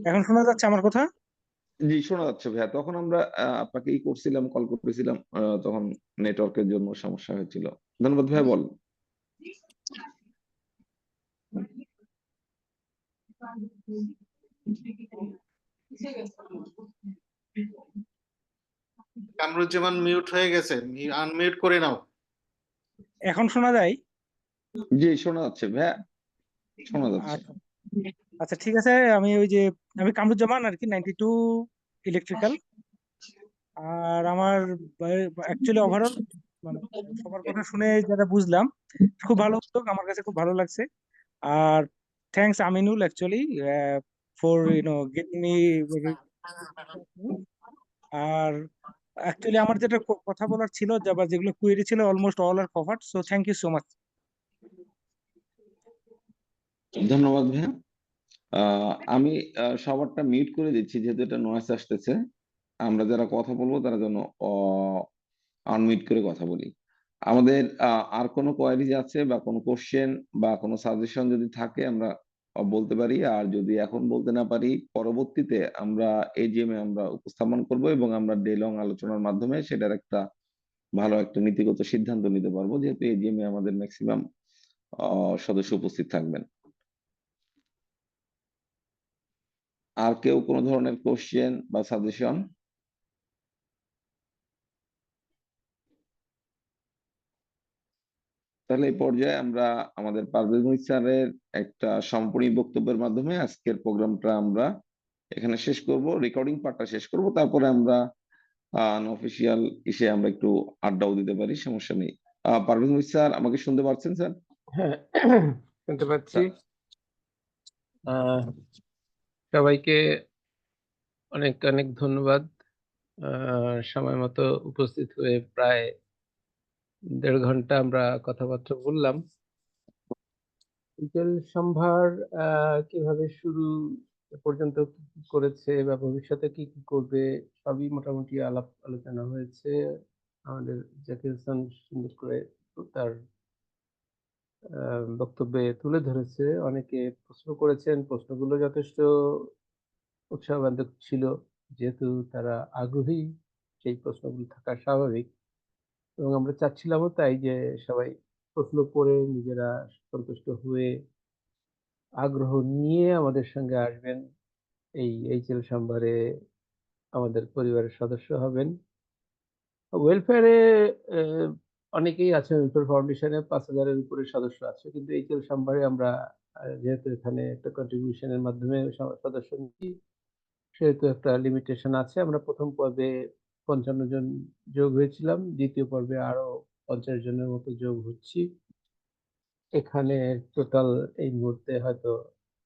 এখন শোনা যাচ্ছে আমার কথা? জি শোনা যাচ্ছে ভাইয়া। তখন আমরা আপনাকে করছিলাম, কল করেছিলাম, তখন নেটওয়ার্কের জন্য সমস্যা হয়েছিল। ধন্যবাদ ভাইয়া, বল। কামরুজ্জামান মিউট হয়ে গেছে, আনমিউট করে নাও। এখন শোনা যায়? জি শোনা যাচ্ছে ভাইয়া, শোনা যাচ্ছে। আচ্ছা আচ্ছা, ঠিক আছে। আমি কামরুজ্জামান আর কি, 92 ইলেকট্রিক্যাল। আর আমার অ্যাকচুয়ালি ওভারঅল মানে সবার কথা শুনে যেটা বুঝলাম, খুব ভালো উদ্যোগ, আমার কাছে খুব ভালো লাগছে। আর thanks Aminul actually for getting me. আর অ্যাকচুয়ালি আমার যেটা কথা বলার ছিল, বা যেগুলো কুয়েরি ছিল, almost all are covered. So thank you so much. ধন্যবাদ ভাইয়া। আমি সবারটা মিউট করে দিচ্ছি যেহেতু এটা নয়েজ আসতেছে। আমরা যারা কথা বলবো তারা যেন আনমিউট করে কথা বলি। আমাদের আর কোনো কোয়ারিজ আছে বা কোনো কোশ্চেন বা কোনো সাজেশন যদি থাকে আমরা বলতে পারি, আর যদি এখন বলতে না পারি পরবর্তীতে আমরা এজিএম এ আমরা উপস্থাপন করব এবং আমরা ডে লং আলোচনার মাধ্যমে সেটার একটা ভালো একটা নীতিগত সিদ্ধান্ত নিতে পারবো, যেহেতু এজিএম এ আমাদের ম্যাক্সিমাম সদস্য উপস্থিত থাকবেন। আর কেউ কোনো ধরনের কোশ্চেন বা সাজেশন? তাহলে এই পর্যায়ে আমরা আমাদের পারভেজ মুহিত স্যারের একটা সম্পূর্ণ বক্তব্যের মাধ্যমে আজকের প্রোগ্রামটা আমরা এখানে শেষ করব, রেকর্ডিং পার্টটা শেষ করব, তারপরে আমরা অফিসিয়াল এসে আমরা একটু আড্ডাও দিতে পারি, সমস্যা নেই। পারভেজ মুহিত স্যার আমাকে শুনতে পাচ্ছেন স্যার? হ্যাঁ, শুনতে পাচ্ছি। সবাইকে অনেক অনেক ধন্যবাদ সময় মতো উপস্থিত হয়ে প্রায় 1.5 ঘন্টা আমরা কথাবার্তা বললাম। বিকেল সম্ভার কিভাবে শুরু পর্যন্ত কি কি করেছে বা ভবিষ্যতে কি কি করবে সবই মোটামুটি আলাপ আলোচনা হয়েছে। আমাদের জাকির হোসেন সুন্দর করে তার বক্তব্যে তুলে ধরেছে। অনেকে প্রশ্ন করেছেন, প্রশ্নগুলো যথেষ্ট উৎসাহবর্ধক ছিল, যেহেতু তারা আগ্রহী সেই প্রশ্নগুলো থাকা স্বাভাবিক, এবং আমরা চাচ্ছিলামও তাই যে সবাই প্রশ্ন করে নিজেরা সন্তুষ্ট হয়ে আগ্রহ নিয়ে আমাদের সঙ্গে আসবেন, এই এইচএল সম্ভারে আমাদের পরিবারের সদস্য হবেন। ওয়েলফেয়ারে অনেকেই আছেন, ওয়েলফেয়ার ফাউন্ডেশনে 5,000-এর উপরে সদস্য আছে, কিন্তু এইচএল সম্ভারে আমরা যেহেতু এখানে একটা কন্ট্রিবিউশনের মাধ্যমে সদস্য নিচ্ছি, সেহেতু একটা লিমিটেশন আছে। আমরা প্রথম পর্বে 55 জন যোগ হয়েছিলাম, দ্বিতীয় পর্বে আরো 50 জনের মতো যোগ হচ্ছি। এখানে টোটাল এই মুহূর্তে হয়তো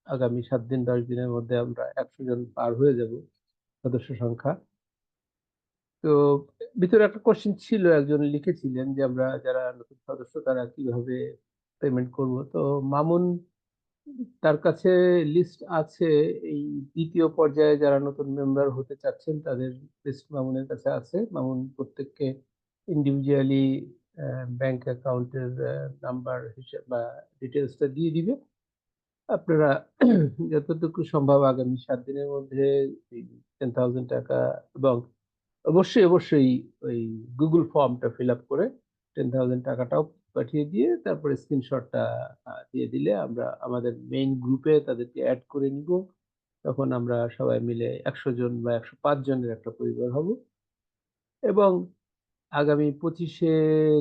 আগামী 7 দিন 10 দিনের মধ্যে আমরা 100 জন পার হয়ে যাব সদস্য সংখ্যা। তো ভিতরে একটা কোশ্চেন ছিল, একজন লিখেছিলেন যে আমরা যারা নতুন সদস্য তারা কিভাবে পেমেন্ট করব। তো মামুন, তার কাছে লিস্ট আছে, এই দ্বিতীয় পর্যায়ে যারা নতুন মেম্বার হতে চাচ্ছেন তাদের লিস্ট মামুনের কাছে আছে। মামুন প্রত্যেককে ইন্ডিভিজুয়ালি ব্যাংক অ্যাকাউন্টের নাম্বার হিসেব বা ডিটেলসটা দিয়ে দিবে। আপনারা যতটুকু সম্ভব আগামী 7 দিনের মধ্যে 10,000 টাকা, এবং অবশ্যই অবশ্যই ওই গুগল ফর্মটা ফিল আপ করে 10,000 টাকাটাও পাঠিয়ে দিয়ে তারপরে স্ক্রিনশটটা দিয়ে দিলে আমরা আমাদের মেইন গ্রুপে তাদেরকে অ্যাড করে নিব। তখন আমরা সবাই মিলে 100 জন বা 105 জনের একটা পরিবার হব। এবং আগামী 25শে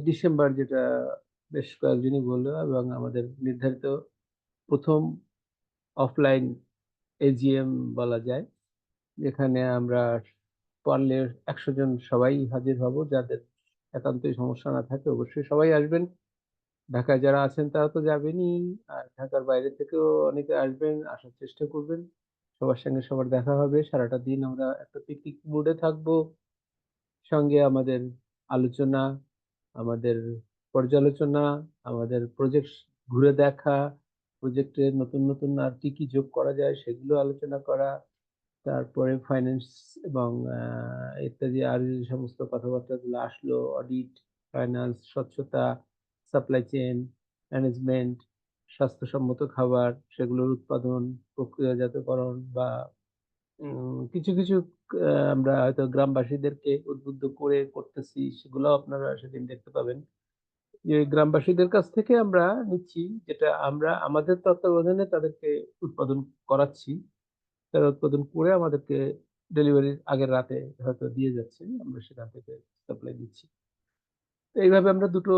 ডিসেম্বর, যেটা বেশ কয়েকজনই বললো, এবং আমাদের নির্ধারিত প্রথম অফলাইন এজিএম বলা যায়, যেখানে আমরা পারলে 100 জন সবাই হাজির হব। যাদের একান্তই সমস্যা না থাকে অবশ্যই সবাই আসবেন। ঢাকায় যারা আছেন তারা তো যাবেনই, আর ঢাকার বাইরে থেকেও অনেকে আসবেন, আসার চেষ্টা করবেন। সবার সঙ্গে সবার দেখা হবে। সারাটা দিন আমরা একটা পিকনিক মুডে থাকবো। সঙ্গে আমাদের আলোচনা, আমাদের পর্যালোচনা, আমাদের প্রজেক্ট ঘুরে দেখা, প্রজেক্টে নতুন নতুন আর কি কি যোগ করা যায় সেগুলো আলোচনা করা, তারপরে ফাইন্যান্স এবং ইত্যাদি আর যে সমস্ত কথাবার্তাগুলো আসলো, অডিট, ফাইন্যান্স, স্বচ্ছতা, সাপ্লাই চেইন ম্যানেজমেন্ট, স্বাস্থ্যসম্মত খাবার, সেগুলোর উৎপাদন, প্রক্রিয়াজাতকরণ, বা কিছু কিছু আমরা হয়তো গ্রামবাসীদেরকে উদ্বুদ্ধ করে করতেছি, সেগুলো আপনারা সেদিন দেখতে পাবেন। যে গ্রামবাসীদের কাছ থেকে আমরা নিচ্ছি, যেটা আমরা আমাদের তত্ত্বাবধানে তাদেরকে উৎপাদন করাচ্ছি, তারা উৎপাদন করে আমাদেরকে ডেলিভারির আগের রাতে হয়তো দিয়ে যাচ্ছে, আমরা সেখান থেকে সাপ্লাই দিচ্ছি। তো এইভাবে আমরা 2টো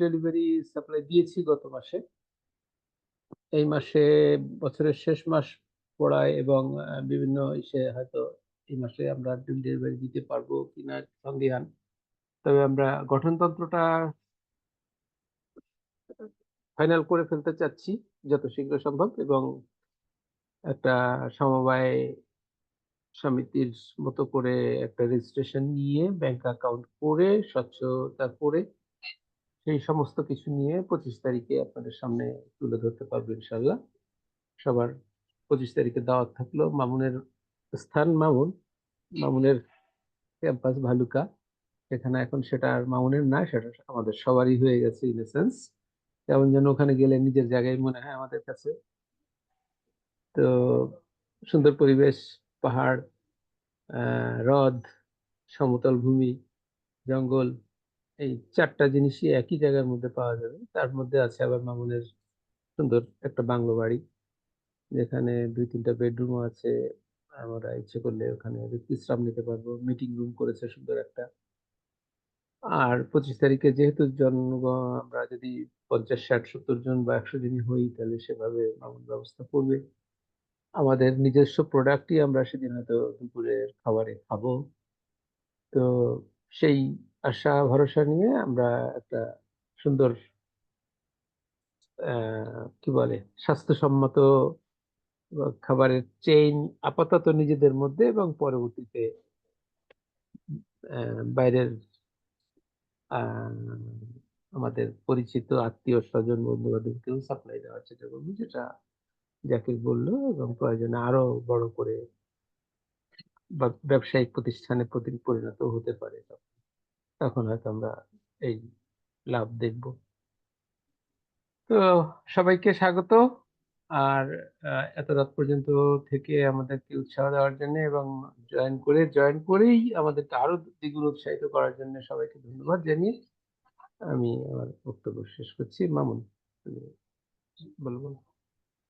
ডেলিভারি সাপ্লাই দিয়েছি গত মাসে। এই মাসে বছরের শেষ মাস পড়ায় এবং বিভিন্ন ইসে হয়তো এই মাসে আমরা ডেলিভারি দিতে পারবো কিনা সন্দিহান। তবে আমরা গঠনতন্ত্রটা ফাইনাল করে ফেলতে চাচ্ছি যত শীঘ্র সম্ভব, এবং একটা সমবায় সমিতির মতো করে একটা রেজিস্ট্রেশন নিয়ে ব্যাংক অ্যাকাউন্ট করে স্বচ্ছতা করে সেই সমস্ত কিছু নিয়ে 25 তারিখে আপনাদের সামনে তুলে ধরতে পারবো ইনশাল্লাহ। সবার 25 তারিখে দাওয়াত থাকলো। মামুনের স্থান মামুনের ক্যাম্পাস ভালুকা। সেখানে এখন সেটা আর মামুনের না, সেটা আমাদের সবারই হয়ে গেছে ইন এ সেন্স। কেমন যেন ওখানে গেলে নিজের জায়গায় মনে হয় আমাদের কাছে। তো সুন্দর পরিবেশ, পাহাড়, হ্রদ, সমতল ভূমি, জঙ্গল, এই 4টা জিনিসই একই জায়গার মধ্যে পাওয়া যাবে। তার মধ্যে আছে আবার মামুনের সুন্দর একটা বাংলো বাড়ি, যেখানে 2-3টা বেডরুমও আছে। আমরা ইচ্ছে করলে ওখানে বিশ্রাম নিতে পারবো। মিটিং রুম করেছে সুন্দর একটা। আর 25 তারিখে যেহেতু আমরা যদি 50, 60, 70 জন বা 100 জনই হই, তাহলে সেভাবে মামুন ব্যবস্থা করবে। আমাদের নিজস্ব প্রোডাক্টই আমরা সেদিন হয়তো দুপুরের খাবারে খাবো। তো সেই আশা ভরসা নিয়ে আমরা একটা সুন্দর কি বলে স্বাস্থ্যসম্মত খাবারের চেইন আপাতত নিজেদের মধ্যে, এবং পরবর্তীতে বাইরের আমাদের পরিচিত আত্মীয় স্বজন বন্ধু বান্ধবকেও সাপ্লাই দেওয়ার চেষ্টা করবো, যেটা জাকির বললো, এবং প্রয়োজনে আরো বড় করে বা ব্যবসায়িক প্রতিষ্ঠানে পরিণত হতে পারে। তখন হয়তো আমরা এই লাভ দেখব। তো সবাইকে স্বাগত। আর এত রাত পর্যন্ত থেকে আমাদেরকে উৎসাহ দেওয়ার জন্য এবং জয়েন করেই আমাদেরকে আরো দ্বিগুণ উৎসাহিত করার জন্য সবাইকে ধন্যবাদ জানিয়ে আমি আমার বক্তব্য শেষ করছি। মামুন, তুমি বলবো।